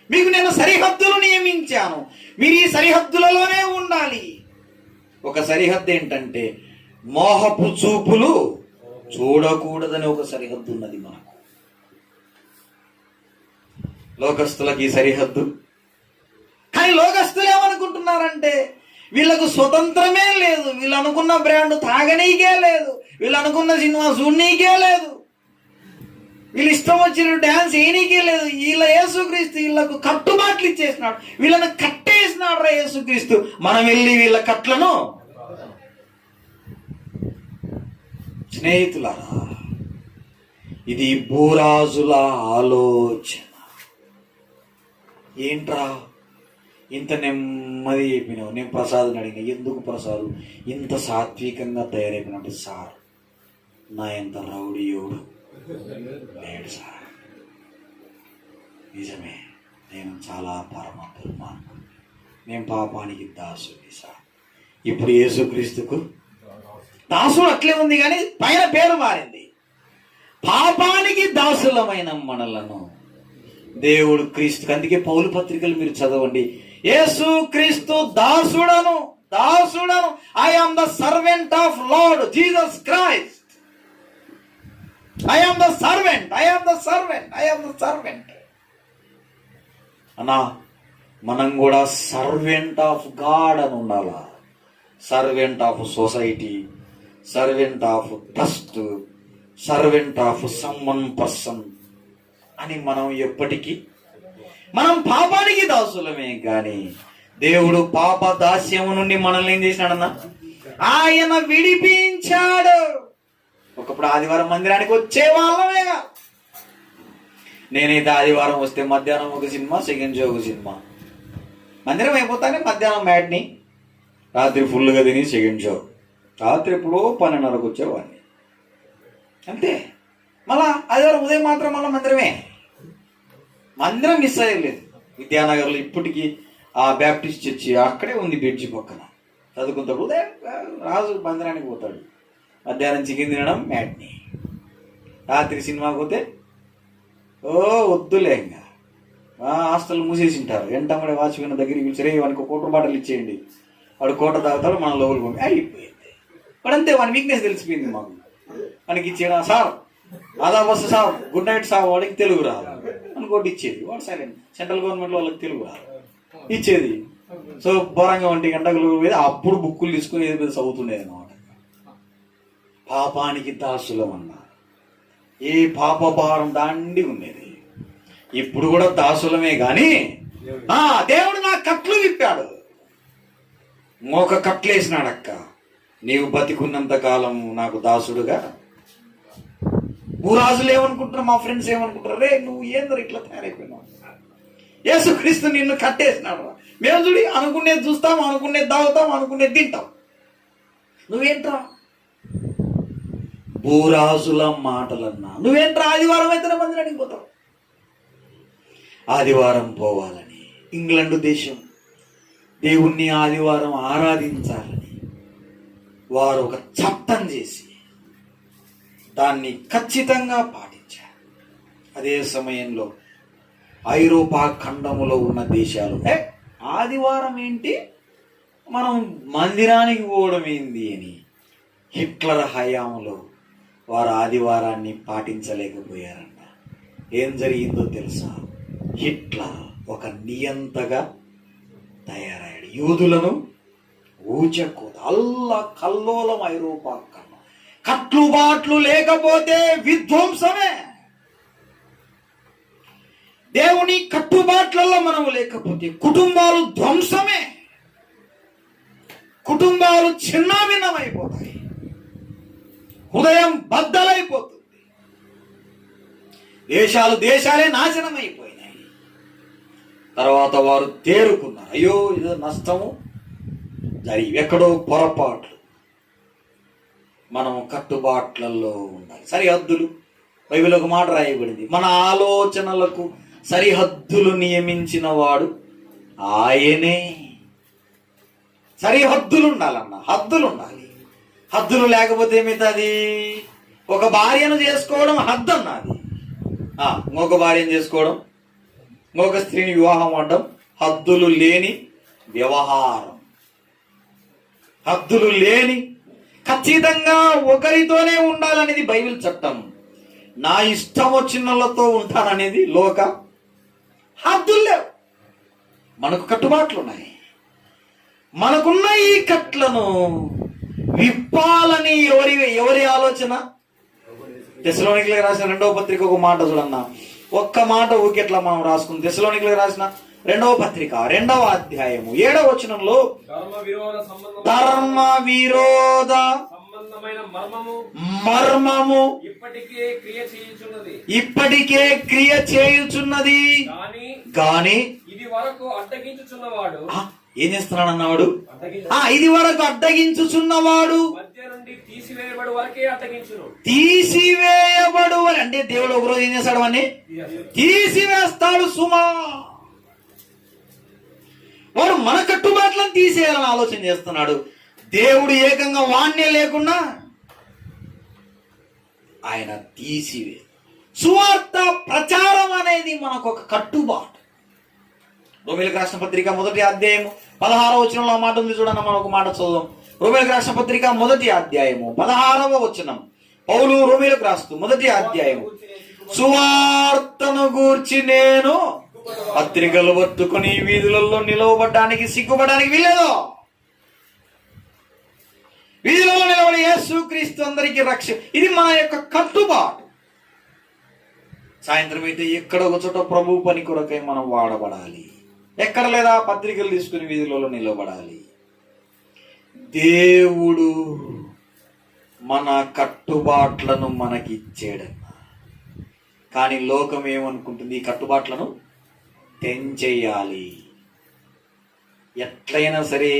మీకు నేను సరిహద్దులు నియమించాను, మీరు ఈ సరిహద్దులలోనే ఉండాలి. ఒక సరిహద్దు ఏంటంటే మోహపు చూపులు చూడకూడదని ఒక సరిహద్దు ఉన్నది మనకు. లోకస్తులకి ఈ సరిహద్దు. కానీ లోకస్తులు ఏమనుకుంటున్నారంటే వీళ్ళకు స్వతంత్రమే లేదు, వీళ్ళు అనుకున్న బ్రాండ్ తాగనీకే లేదు, వీళ్ళు అనుకున్న సినిమా చూడనీకే లేదు, వీళ్ళు ఇష్టం వచ్చిన డ్యాన్స్ వేయనీకే లేదు. వీళ్ళ యేసుక్రీస్తు వీళ్ళకు కట్టుబాట్లు ఇచ్చేసినాడు, వీళ్ళని కట్టేసినాడు రా యేసుక్రీస్తు. మనం వెళ్ళి వీళ్ళ కట్లను. స్నేహితులారా, ఇది భూరాజుల ఆలోచన. ఏంట్రా ఇంత నెమ్మది అయిపోయినావు? నేను ప్రసాద్ అడిగిన, ఎందుకు ప్రసాద్ ఇంత సాత్వికంగా తయారైపోయినట్టు? సార్ నా ఎంత రౌడీయుడు లేడు సార్. నిజమే, నేను చాలా పరమ దుర్మార్గుడు, నేను పాపానికి దాసుని సార్. ఇప్పుడు యేసుక్రీస్తుకు దాసుడు అట్లే ఉంది కానీ పైన పేరు మారింది. పాపానికి దాసులమైన మనలను దేవుడు క్రీస్తుకు. అందుకే పౌలు పత్రికలు మీరు చదవండి. యేసుక్రీస్తు దాసుడను, దాసుడను. I am the servant of Lord Jesus Christ. I am the servant, I am the servant, I am the servant. అన్నా మనం కూడా సర్వెంట్ ఆఫ్ గాడ్ అని ఉండాలా. Servant of society, servant of trust, servant of common person అని మనం ఎప్పటికీ. మనం పాపానికి దాసులమే కానీ దేవుడు పాప దాస్యము నుండి మనల్ని ఏం చేసినాడన్నా? ఆయన విడిపించాడు. ఒకప్పుడు ఆదివారం మందిరానికి వచ్చే వాళ్ళమేగా. నేనైతే ఆదివారం వస్తే మధ్యాహ్నం ఒక సినిమా, సెకండ్ షో ఒక సినిమా. మందిరం అయిపోతానే మధ్యాహ్నం మ్యాట్ని, రాత్రి ఫుల్గా తిని సెకండ్ షో. రాత్రి ఎప్పుడో 12:30కు వచ్చేవాడిని అంతే. మళ్ళా ఆదివారం ఉదయం మాత్రం మళ్ళీ మందిరమే. మందిరం మిస్ అయ్యలేదు. విద్యానగర్లో ఇప్పటికీ ఆ బ్యాప్టిస్ట్ చర్చి అక్కడే ఉంది, బ్రిడ్జి పక్కన. చదువుకుంటాడు, ఉదయం రాజు మందిరానికి పోతాడు, మధ్యాహ్నం చికెన్ తినడం మ్యాట్ని, రాత్రి సినిమాకి పోతే ఓ వద్దులే ఇంకా హాస్టల్ మూసేసి ఉంటారు. ఎంటమ్మడే వాచ్మెన్ దగ్గరికి పిలిచరే వానికి ఒక కోట బాటలు ఇచ్చేయండి, వాడు కోట తాగుతాడు, మన లోపలికి పంపి అయిపోయింది. వాడంతే, వాని వీక్నెస్ తెలిసిపోయింది మాకు. మనకి ఇచ్చేయడం, సార్ ఆదా వస్తు సార్, గుడ్ నైట్ సార్, వాడికి తెలుగు రాదు అనుకోటి ఇచ్చేది. వాడు సైలెంట్. సెంట్రల్ గవర్నమెంట్లో వాళ్ళకి తెలుగు రాదు, ఇచ్చేది. సో బోరంగా 1 గంటలు పోయి అప్పుడు బుక్కులు తీసుకుని ఏది మీద చదువుతుండేది అనమాట. పాపానికి దాసులం అన్నారు. ఏ పాప భారం దాండి ఉండేది. ఇప్పుడు కూడా దాసులమే కానీ దేవుడు నా కట్లు విప్పాడు, మోక కట్లేసినాడక్క. నీవు బతికున్నంత కాలం నాకు దాసుడుగా. భూరాజులు ఏమనుకుంటున్నారు, మా ఫ్రెండ్స్ ఏమనుకుంటారు, రే నువ్వు ఏందరు ఇట్లా తయారైపోయినావు, యేసుక్రీస్తు నిన్ను కట్టేసినాడు. మేము చూడి అనుకునేది చూస్తాం, అనుకునేది తాగుతాం, అనుకునేది తింటాం. నువ్వేంట్రా? భూరాజుల మాటలన్నా. నువ్వేంట్రా ఆదివారం అయితేనే మందిరానికి పోతావు? ఆదివారం పోవాలని, ఇంగ్లాండ్ దేశం దేవుణ్ణి ఆదివారం ఆరాధించాలని వారు ఒక చట్టం చేసి దాన్ని ఖచ్చితంగా పాటించారు. అదే సమయంలో ఐరోపా ఖండములో ఉన్న దేశాలు ఆదివారం ఏంటి, మనం మందిరానికి పోవడం ఏంది అని హిట్లర్ హయాంలో వారు ఆదివారాన్ని పాటించలేకపోయారంట. ఏం జరిగిందో తెలుసా? హిట్లర్ ఒక నియంతగా తయారయ్యాడు. యూదులను ఊచకూత అల్లా కల్లోలం ఐరోపా ఖండం. కట్లుబాట్లు లేకపోతే విధ్వంసమే. దేవుని కట్టుబాట్లలో మనము లేకపోతే కుటుంబాలు ధ్వంసమే. కుటుంబాలు చిన్నాభిన్నమైపోతాయి, హృదయం బద్దలైపోతుంది, దేశాలే నాశనం అయిపోయినాయి. తర్వాత వారు తేరుకున్నారు, అయ్యో ఇది నష్టము జరిగి ఎక్కడో పొరపాట్లు. మనం కట్టుబాట్లలో ఉండాలి. సరిహద్దులు, బైబిల్ ఒక మాట రాయబడింది, మన ఆలోచనలకు సరిహద్దులు నియమించిన వాడు ఆయనే. సరిహద్దులు ఉండాలన్న, హద్దులు ఉండాలి. హద్దులు లేకపోతే ఏమిటది? ఒక భార్యను చేసుకోవడం హద్దు అన్నది. ఇంకొక భార్యను చేసుకోవడం, ఇంకొక స్త్రీని వివాహం అవడం హద్దులు లేని వ్యవహారం. హద్దులు లేని, ఖచ్చితంగా ఒకరితోనే ఉండాలనేది బైబిల్ చట్టం. నా ఇష్టం వచ్చినలతో ఉంటాననేది లోక. హద్దులు లేవు, మనకు కట్టుబాట్లు ఉన్నాయి. మనకున్న ఈ కట్లను విప్పాలని ఎవరి ఆలోచన? తెస్సలోనికీయులకు రాసిన 2వ పత్రిక ఒక మాట చూడన్నా, ఒక్క మాట ఊకెట్లా మనం రాసుకుంది. తెస్సలోనికీయులకు రాసిన 2వ పత్రిక 2వ అధ్యాయము 7వ వచనంలో ధర్మ విరోధ మర్మము ఇప్పటికే క్రియ చేయుచున్నది గాని ఏం చేస్తున్నాడు అన్నవాడు? ఇది వరకు అడ్డగించుచున్నవాడు తీసివేయబడు అంటే దేవుడు ఒకరోజు ఏం చేస్తాడు అని తీసివేస్తాడు సుమా. వాడు మన కట్టుబాట్లను తీసేయాలని ఆలోచన చేస్తున్నాడు. దేవుడు ఏకంగా వాణ్ణే లేకుండా ఆయన తీసివే. సువార్త ప్రచారం అనేది మనకు ఒక కట్టుబాటు. రోమీయులకు రాసిన పత్రిక 1వ అధ్యాయము 16వ వచనంలో మాట ఉంది చూడన్న, మనం ఒక మాట చదువుదాం. రోమీయులకు రాసిన పత్రిక 1వ అధ్యాయము 16వ వచనం. పౌలు రోమీయులకు రాస్తూ 1వ అధ్యాయము, సువార్తను గూర్చి నేను పత్రికలు పట్టుకుని వీధులలో నిలవబడ్డానికి సిగ్గుపడడానికి వీలేదు. వీధిలో నిలబడి యేసుక్రీస్తు అందరికీ రక్ష. ఇది మన యొక్క కట్టుబాటు. సాయంత్రం అయితే ఎక్కడ ఒక చోట ప్రభు పని కొరకై మనం వాడబడాలి. ఎక్కడ లేదా పత్రికలు తీసుకుని వీధులలో నిలబడాలి. దేవుడు మన కట్టుబాట్లను మనకి ఇచ్చాడన్నా. కానీ లోకం ఏమనుకుంటుంది? ఈ కట్టుబాట్లను తెంచేయాలి. ఎట్లయినా సరే,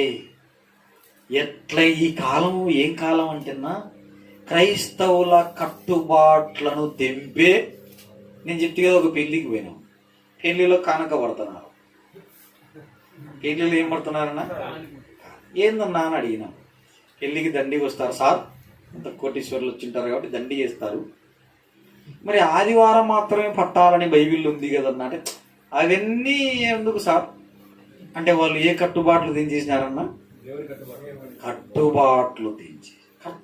ఈ కాలం ఏం కాలం అంటేనా క్రైస్తవుల కట్టుబాట్లను తెంపే. నేను చెప్తే కదా, ఒక పెళ్లికి పోయినాం, పెళ్లిలో కానక పడుతున్నారు. పెళ్లిలో ఏం పడుతున్నారన్నా? ఏందన్నా అని అడిగినాం. పెళ్లికి దండికి వస్తారు సార్, అంత కోటీశ్వరులు వచ్చింటారు కాబట్టి దండి చేస్తారు. మరి ఆదివారం మాత్రమే పట్టాలని బైబిల్ ఉంది కదన్నా అంటే, అవన్నీ ఎందుకు సార్ అంటే, వాళ్ళు ఏ కట్టుబాట్లు తెంచేసినారన్నా? కట్టుబాట్లు తెంచి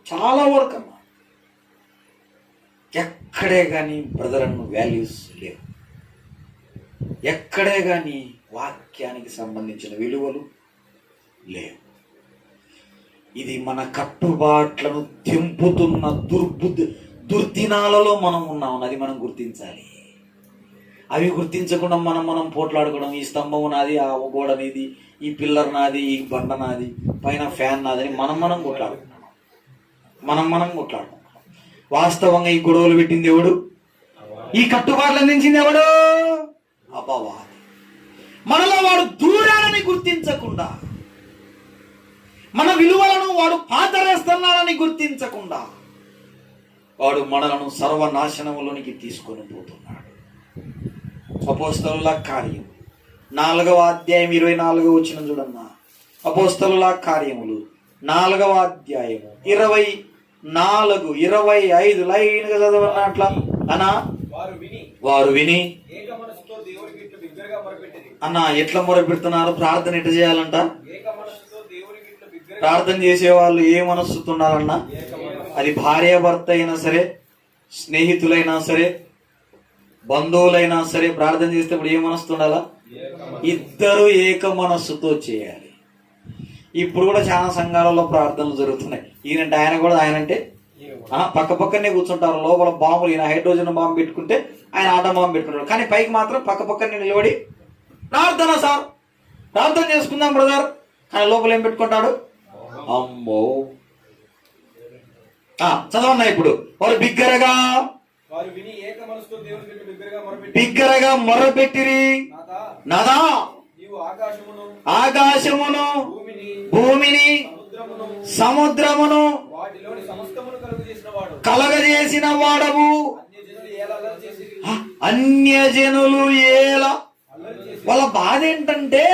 చాలా వరకు అన్నా. ఎక్కడే కానీ బ్రదర్ అన్న వాల్యూస్ లేవు. ఎక్కడే కానీ వాక్యానికి సంబంధించిన విలువలు లేవు. ఇది మన కట్టుబాట్లను తెంపుతున్న దుర్దినాలలో మనం ఉన్నాం. అది మనం గుర్తించాలి. అవి గుర్తించకుండా మనం పోట్లాడుకోవడం, ఈ స్తంభం నాది, ఆ గోడ నీది, ఈ పిల్లర్ నాది, ఈ బండ నాది, పైన ఫ్యాన్ నాదని మనం కొట్లాడుకుంటున్నాం. మనం కొట్లాడుకుంటున్నాం. వాస్తవంగా ఈ గొడవలు పెట్టింది ఎవడు? ఈ కట్టుబాట్లు అందించింది ఎవడు? అపవాది. మనలో వాడు దూరాలని గుర్తించకుండా, మన విలువలను వాడు పాతరేస్తున్నాడని గుర్తించకుండా వాడు మనలను సర్వనాశనములోనికి తీసుకొని పోతున్నాడు. అపోస్తలుల కార్యం 4వ అధ్యాయం 24వ వచనం చూడమ్మా. అపోస్తలుల కార్యములు 4వ అధ్యాయము 24, 25 లైన్గా చదవన్నట్లా అన్నా. వారు విని అన్న ఎట్లా మొరపెడుతున్నారు? ప్రార్థన ఎట్లా చేయాలంట? ప్రార్థన చేసేవాళ్ళు ఏ మనస్సుతో ఉండాలన్నా? అది భార్యాభర్త అయినా సరే, స్నేహితులైనా సరే, బంధువులైనా సరే, ప్రార్థన చేస్తే ఇప్పుడు ఏ మనస్సు ఉండాలా? ఇద్దరు ఏక మనస్సుతో చేయాలి. ఇప్పుడు కూడా చాలా సంఘాలలో ప్రార్థనలు జరుగుతున్నాయి. ఈయనంటే ఆయన కూడా, ఆయనంటే పక్క పక్కనే కూర్చుంటారు. లోపల బాంబులు, ఈయన హైడ్రోజన్ బాంబు పెట్టుకుంటే ఆయన ఆటం బాంబు పెట్టుకుంటాడు. కానీ పైకి మాత్రం పక్క పక్కనే నిలబడి ప్రార్థన సార్, ప్రార్థన చేసుకుందాం బ్రదర్, కానీ లోపల ఏం పెట్టుకుంటాడు? అమ్మో. చదవన్నా ఇప్పుడు. వారు బిగ్గరగా మొరపెట్టిరి, నాదా ఆకాశమును భూమిని సముద్రమును కలగజేసిన వాడవు, అన్యజనులు ఏలా. వాళ్ళ బాధ ఏంటంటే,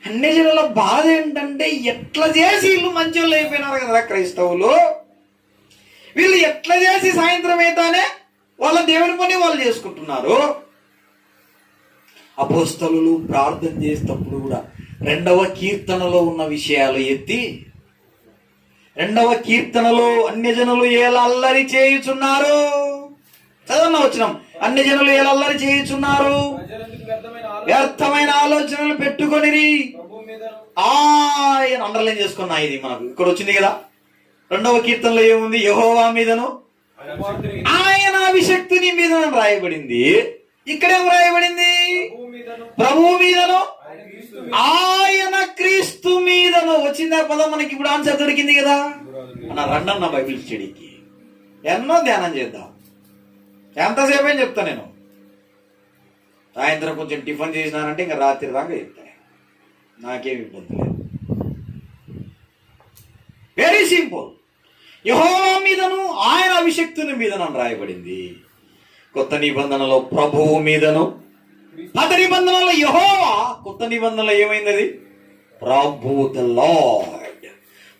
అన్యజనుల బాధ ఏంటంటే, ఎట్లా చేసి వీళ్ళు మంచోళ్ళు అయిపోయినారు కదా క్రైస్తవులు. వీళ్ళు ఎట్లా చేసి సాయంత్రం అయితేనే వాళ్ళ దేవుని పని వాళ్ళు చేసుకుంటున్నారు. అపోస్తలులు ప్రార్థన చేసేటప్పుడు కూడా 2వ కీర్తనలో ఉన్న విషయాలు ఎత్తి, 2వ కీర్తనలో అన్యజనులు ఎలా అల్లరి చేయుచున్నారు. చదవన్న వచనం. అన్యజనులు ఎలా అల్లరి చేయుచున్నారు, వ్యర్థమైన ఆలోచనలు పెట్టుకొనిరి. ఆయన అండర్లైన్ చేసుకున్నా. ఇది మనకు ఇక్కడ వచ్చింది కదా. 2వ కీర్తనలో ఏముంది? యెహోవా మీదను ఆయన అభిషక్తుని మీద రాయబడింది. ఇక్కడేం రాయబడింది? ప్రభువు మీదను ఆయన క్రీస్తు మీదను. వచ్చిందా పదం? మనకి ఇప్పుడు ఆన్సర్ దొరికింది కదా అన్న. రండన్న బైబిల్ స్టడీకి ఎన్నో ధ్యానం చేద్దాం. ఎంతసేపు అని చెప్తా నేను. సాయంత్రం కొంచెం టిఫిన్ చేసినానంటే ఇంకా రాత్రి దాకా చెప్తాను. నాకేం ఇబ్బంది లేదు. Very simple. యెహోవా మీదను ఆయన అభిషక్తుని మీదను అని రాయబడింది. కొత్త నిబంధనలో ప్రభువు మీదను, పాత నిబంధనలో యెహోవా, కొత్త నిబంధనలో ఏమైంది? అది ప్రభు ద లార్డ్.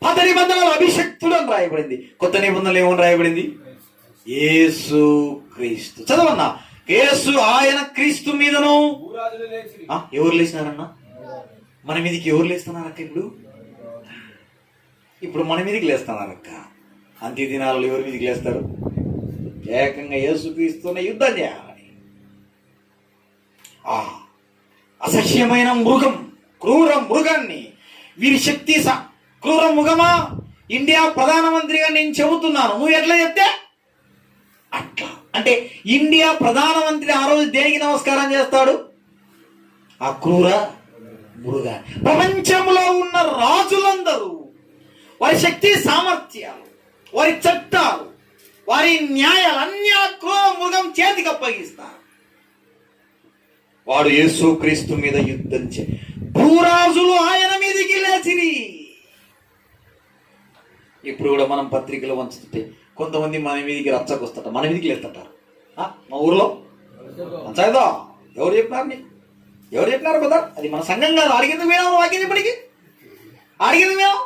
పాత నిబంధనలో అభిషక్తుడు అని రాయబడింది. కొత్త నిబంధనలు ఏమని రాయబడింది? యేసు క్రీస్తు. చదవన్నా. యేసు ఆయన క్రీస్తు మీదను. ఎవరు లేచినారన్నా? మన మీదకి ఎవరు లేస్తున్నారక్క? ఇప్పుడు మన మీదకి లేస్తున్నారక్క. అంత్య దినాలలో ఎవరి మీదకి లేస్తారు? ఏకంగా యేసు క్రీస్తునే యుద్ధం చేయాలని. అసహ్యమైన మృగం, క్రూర మృగాన్ని, వీరి శక్తి క్రూర మృగమా, ఇండియా ప్రధానమంత్రిగా నేను చెబుతున్నాను, నువ్వు ఎట్లా చెప్తే అట్లా. అంటే ఇండియా ప్రధానమంత్రి ఆ రోజు దేనికి నమస్కారం చేస్తాడు? ఆ క్రూర మృగ. ప్రపంచంలో ఉన్న రాజులందరూ వారి శక్తి సామర్థ్యాలు, వారి చట్టాలు, వారి న్యాయాలు అన్ని ఆ క్రూర మృగం చేతికి అప్పగిస్తారు. వాడు యేసు క్రీస్తు మీద యుద్ధం భూరాజులు ఆయన మీదకి లేచిరి. ఇప్పుడు కూడా మనం పత్రికలు వంచుతుంటే కొంతమంది మన మీదకి రచ్చకొస్తాట, మన మీదకి లేస్తుంటారు. మా ఊర్లో మంచదా ఎవరు చెప్పినారు నీకు? ఎవరు చెప్పినారు కదా? అది మన సంఘం కాదు. అడిగింది మేము వాక్యం ఇప్పటికి అడిగింది మేము.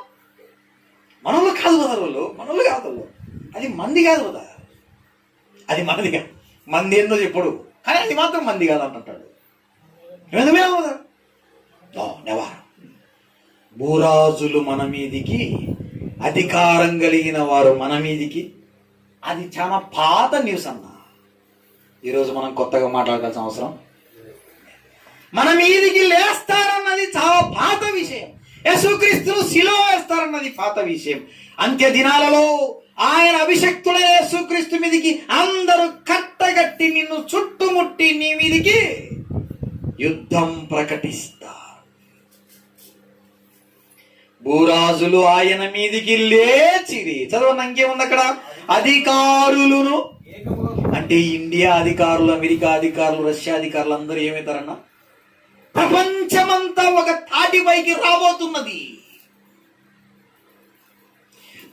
మనోళ్ళు కాదు కదా వాళ్ళు, మనోళ్ళు కాదు వాళ్ళు. అది మంది కాదు కదా, అది మనది కాదు. మంది ఏందో చెప్పుడు, కానీ అది మాత్రం మంది కాదు అంటుంటాడు. భూరాజులు మన మీదికి, అధికారం కలిగిన వారు మన మీదికి. అది చాలా పాత న్యూస్ అన్న. ఈరోజు మనం కొత్తగా మాట్లాడాల్సిన అవసరం. మన మీదికి లేస్తారన్నది చాలా పాత విషయం. యేసుక్రీస్తును శిలువ వేస్తారన్నది పాత విషయం. అంత్య దినాలలో ఆయన అభిషక్తుడే యేసుక్రీస్తు మీదికి అందరూ కట్టగట్టి నిన్ను చుట్టుముట్టి నీ మీదికి యుద్ధం ప్రకటిస్తారు. భూరాజులు ఆయన మీదికి లేచిరి. చదవండి, ఇంకేముంది అక్కడ? అధికారులను. అంటే ఇండియా అధికారులు, అమెరికా అధికారులు, రష్యా అధికారులు అందరూ ఏమవుతారన్నా? ప్రపంచమంతా ఒక తాటిపైకి రాబోతున్నది.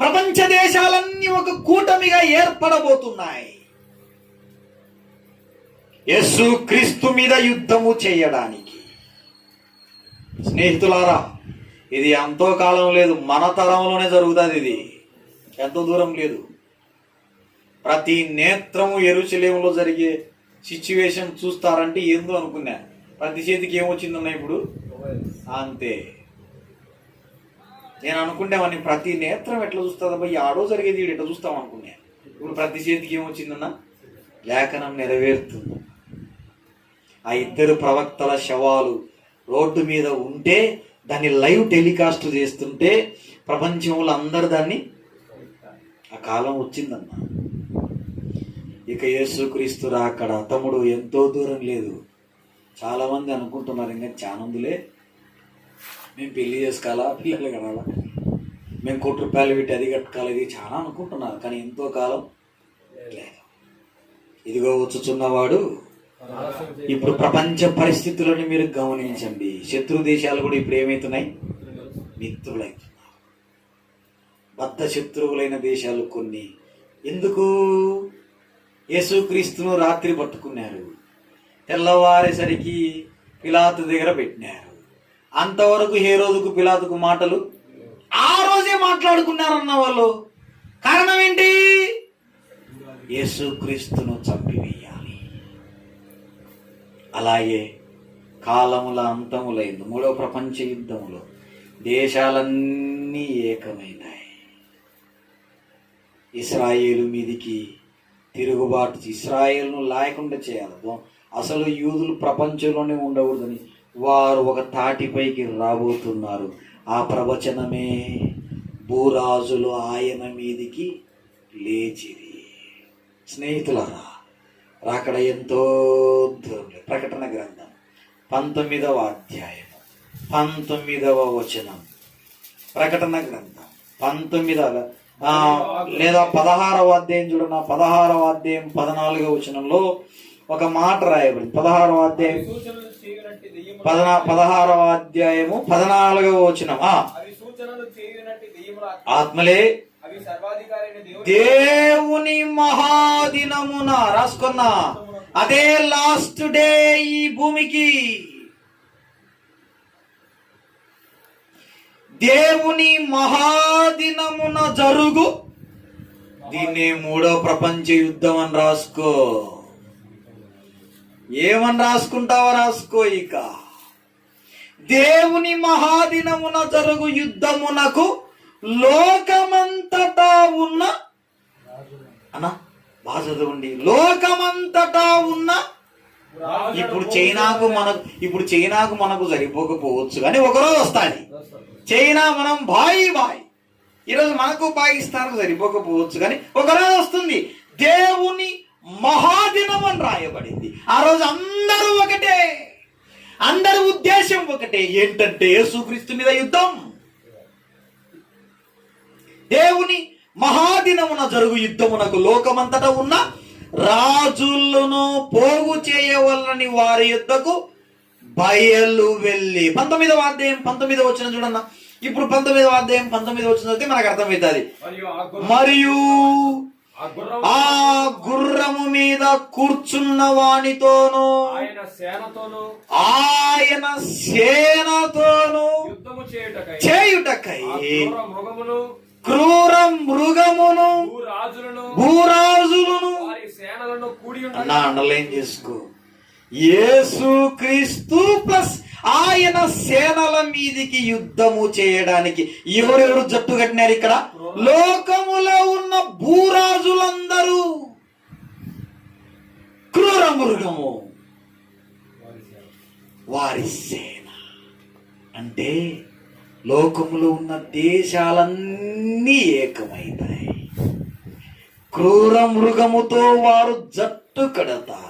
ప్రపంచ దేశాలన్నీ ఒక కూటమిగా ఏర్పడబోతున్నాయి యేసు క్రీస్తు మీద యుద్ధము చేయడానికి. స్నేహితులారా, ఇది ఎంతో కాలం లేదు, మన తరంలోనే జరుగుతుంది. ఇది ఎంతో దూరం లేదు. ప్రతి నేత్రము యెరూషలేములో జరిగే సిచ్యువేషన్ చూస్తారంటే ఏందో అనుకున్నా. ప్రతి చేతికి ఏమొచ్చిందన్న ఇప్పుడు అంతే. నేను అనుకునేవాడిని ప్రతి నేత్రం ఎట్లా చూస్తుందబ్బా, ఈ ఆడో జరిగేది ఎట్లా చూస్తాం అనుకున్నా. ఇప్పుడు ప్రతి చేతికి ఏమొచ్చిందన్న లేఖనం నెరవేరుతుంది. ఆ ఇద్దరు ప్రవక్తల శవాలు రోడ్డు మీద ఉంటే దాన్ని లైవ్ టెలికాస్ట్ చేస్తుంటే ప్రపంచంలో అందరు దాన్ని, ఆ కాలం వచ్చిందన్న. ఇక యేసుక్రీస్తు రాకడ తమ్ముడు ఎంతో దూరం లేదు. చాలా మంది అనుకుంటున్నారు ఇంకా చానందులే, మేము పెళ్లి చేసుకోవాలా, పిల్లలు కనాలా, మేము ₹1 పెట్టి అది కట్టుకోవాలి, ఇది చాలా అనుకుంటున్నారు. కానీ ఎంతో కాలం లేదు. ఇదిగో వచ్చుచున్నవాడు. ఇప్పుడు ప్రపంచ పరిస్థితులను మీరు గమనించండి. శత్రు దేశాలు కూడా ఇప్పుడు ఏమవుతున్నాయి, మిత్రులవుతున్నారు. బద్ధ శత్రువులైన దేశాలు కొన్ని. ఎందుకు? యేసుక్రీస్తును రాత్రి పట్టుకున్నారు, తెల్లవారేసరికి పిలాతు దగ్గర పెట్టినారు. అంతవరకు హేరోదుకు పిలాతుకు మాటలు ఆ రోజే మాట్లాడుకున్నారన్న వాళ్ళు. కారణం ఏంటి? యేసుక్రీస్తును చంపివేయాలి. అలాగే కాలముల అంతములైంది. 3వ ప్రపంచ యుద్ధములో దేశాలన్నీ ఏకమైనాయి. ఇశ్రాయేలు మీదికి తిరుగుబాటు, ఇశ్రాయేలును లేకుండా చేయాలి. అసలు యూదులు ప్రపంచంలోనే ఉండకూడదని వారు ఒక తాటిపైకి రాబోతున్నారు. ఆ ప్రవచనమే భూరాజులు ఆయన మీదికి లేచిరి. స్నేహితులారా, రాకడ ఎంతో దూరం. ప్రకటన గ్రంథం 19వ అధ్యాయము 19వ వచనం. ప్రకటన గ్రంథం 19వ లేదా 16వ అధ్యాయం చూడన్న. 16వ అధ్యాయం 14వ వచనంలో ఒక మాట రాయబడింది. 16వ అధ్యాయం 16వ అధ్యాయము 14వ వచనం. ఆత్మలే దేవుని మహాదినమున, రాసుకున్నా, అదే లాస్ట్ డే ఈ భూమికి. దేవుని మహాదినమున జరుగు. దీన్ని 3వ ప్రపంచ యుద్ధం అని రాసుకో. ఏమని రాసుకుంటావో రాసుకో. ఇక దేవుని మహాదినమున జరుగు యుద్ధమునకు లోకమంతటా ఉన్న అన్నా బాగా చదవండి, లోకమంతటా ఉన్న. ఇప్పుడు చైనాకు మనకు సరిపోకపోవచ్చు, కానీ ఒకరోజు వస్తాయి. చైనా మనం బాయి ఈరోజు మనకు పాకిస్తాన్కు సరిపోకపోవచ్చు, కానీ ఒకరోజు వస్తుంది. దేవుని మహాదినం అని రాయబడింది. ఆ రోజు అందరూ ఒకటే, అందరి ఉద్దేశం ఒకటే. ఏంటంటే యేసుక్రీస్తు మీద యుద్ధం. దేవుని మహాదినమున జరుగు యుద్ధమునకు లోకమంతటా ఉన్న రాజులను పోగు చేయవలనని వారి యుద్ధకు బయలు వెళ్ళి. 19వ అధ్యాయం 19వ వచనం చూడన్న. ఇప్పుడు 19వ అధ్యాయం 19వ వచనం అయితే మనకు అర్థమవుతుంది. మరియు ఆ గుర్రము మీద కూర్చున్న వానితోను ఆయన సేనతోను చేయుటకై క్రూర మృగమును భూరాజులను అన్నా అండర్లైన్ చేసుకో. యేసుక్రీస్తు ప్లస్ ఆయన సేనల మీదికి యుద్ధము చేయడానికి ఎవరెవరు జట్టు కట్టినారు ఇక్కడ? లోకములో ఉన్న భూరాజులందరూ, క్రూర మృగము వారి సేన. అంటే లోకములో ఉన్న దేశాలన్నీ ఏకమైతాయి. క్రూర మృగముతో వారు జట్టు కడతారు.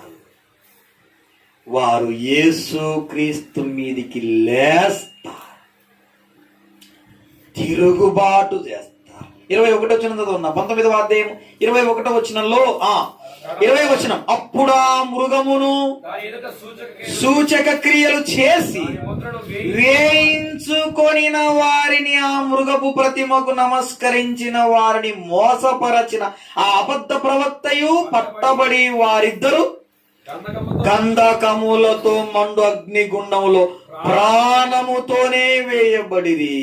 వారు యేసుక్రీస్తు మీదికి లేస్తారు, తిరుగుబాటు చేస్తారు. 21వ వచనం చదువున్నా. 19వ అధ్యాయం 21వ వచనంలో 20వ వచనం, అప్పుడా మృగమును సూచక క్రియలు చేసి వేయించుకొనిన వారిని, ఆ మృగపు ప్రతిమకు నమస్కరించిన వారిని మోసపరచిన ఆ అబద్ధ ప్రవక్తయు పట్టబడి వారిద్దరు గంధకములతో మండు అగ్నిగుండములో ప్రాణముతోనే వేయబడిరి.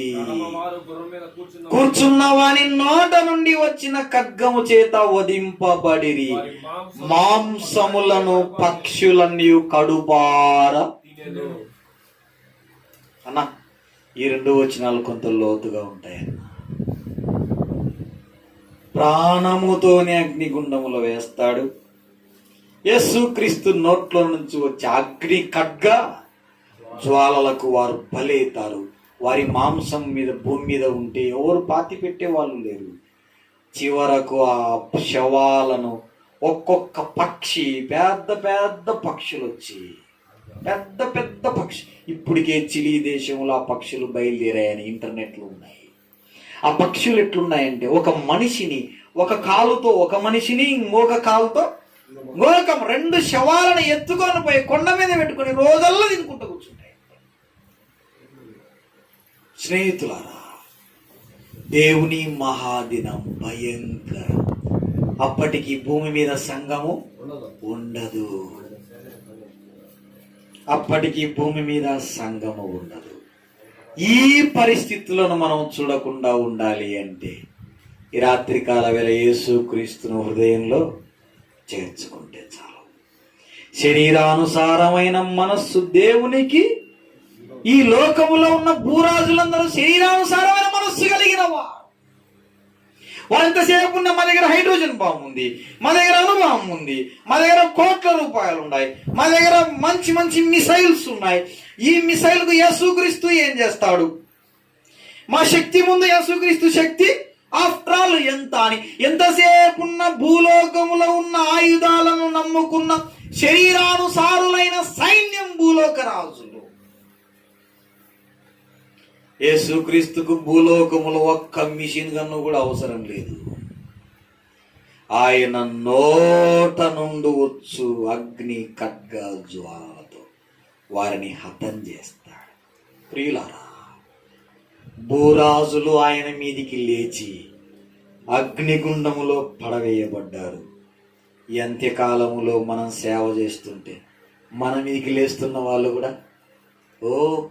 కూర్చున్న వాని నోట నుండి వచ్చిన ఖడ్గము చేత వధింపబడిరి. మాంసములను పక్షులన్నీ కడుపార. అన్న, ఈ 2 వచనాలు కొంత లోతుగా ఉంటాయన్న. ప్రాణముతోనే అగ్నిగుండములో వేస్తాడు. యేసుక్రీస్తు నోట్లో నుంచి వచ్చే అగ్ని ఖడ్గ జ్వాలలకు వారు బలైతారు. వారి మాంసం మీద, భూమి మీద ఉంటే ఎవరు పాతి పెట్టే వాళ్ళు లేరు. చివరకు ఆ శవాలను ఒక్కొక్క పక్షి, పెద్ద పెద్ద పక్షులు వచ్చి, పెద్ద పెద్ద పక్షి, ఇప్పటికే చిలీ దేశంలో ఆ పక్షులు బయలుదేరాయని ఇంటర్నెట్లో ఉన్నాయి. ఆ పక్షులు ఎట్లున్నాయంటే, ఒక మనిషిని ఒక కాలుతో, ఒక మనిషిని ఇంకొక కాలుతో, ఇంకొక 2 శవాలను ఎత్తుకొని పోయి కొండ మీద పెట్టుకొని రోజల్లా తినుకుంటూ కూర్చుంటాయి. స్నేహితులారా, దేవుని మహాదినం భయంకరం. అప్పటికి భూమి మీద సంఘము ఉండదు. అప్పటికి భూమి మీద సంఘము ఉండదు. ఈ పరిస్థితులను మనం చూడకుండా ఉండాలి అంటే ఈ రాత్రికాల వేళ యేసుక్రీస్తును హృదయంలో చేర్చుకుంటే చాలు. శరీరానుసారమైన మనస్సు దేవునికి, ఈ లోకములో ఉన్న భూరాజులందరూ శరీరానుసారమైన మనస్సు కలిగిన వారంతసేపు ఉన్న, మా దగ్గర హైడ్రోజన్ బాంబు ఉంది, మా దగ్గర అణుబాంబు ఉంది, మా దగ్గర కోట్ల రూపాయలు ఉన్నాయి, మా దగ్గర మంచి మంచి మిసైల్స్ ఉన్నాయి. ఈ మిసైల్కు యేసుక్రీస్తు ఏం చేస్తాడు? మా శక్తి ముందు యేసుక్రీస్తు శక్తి ఆఫ్టర్ ఆల్ ఎంత అని. ఎంతసేపు ఉన్న భూలోకములో ఉన్న ఆయుధాలను నమ్ముకున్న శరీరానుసారులైన సైన్యం భూలోక రాజులు. యేసుక్రీస్తుకు భూలోకములో ఒక్క మిషన్ గన్ను కూడా అవసరం లేదు. ఆయన నోట నుండి వచ్చు అగ్ని ఖడ్గ జ్వాలతో వారిని హతం చేస్తాడు. ప్రియులారా, భూరాజులు ఆయన మీదికి లేచి అగ్నిగుండములో పడవేయబడ్డారు. ఈ అంత్యకాలములో మనం సేవ చేస్తుంటే మన మీదికి లేస్తున్న వాళ్ళు కూడా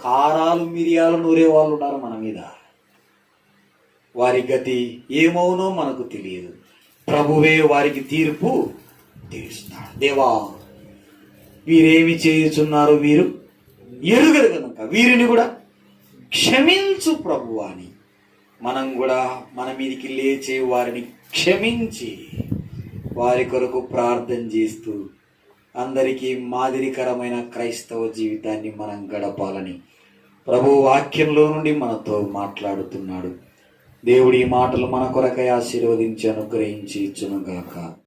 కారాలు మిరియాలు నూరే వాళ్ళు ఉన్నారు మన మీద. వారి గతి ఏమవునో మనకు తెలియదు. ప్రభువే వారికి తీర్పు తీరుస్తాడు. దేవా, వీరేమి చేయుచున్నారు, వీరు ఎరుగరు కనుక వీరిని కూడా క్షమించు ప్రభువా అని మనం కూడా మన మీదికి లేచే వారిని క్షమించి వారి కొరకు ప్రార్థన చేస్తూ అందరికీ మాదిరికరమైన క్రైస్తవ జీవితాన్ని మనం గడపాలని ప్రభు వాక్యంలో నుండి మనతో మాట్లాడుతున్నాడు. దేవుడి మాటలు మన కొరకై ఆశీర్వదించి అనుగ్రహించి ఇచ్చునుగాక.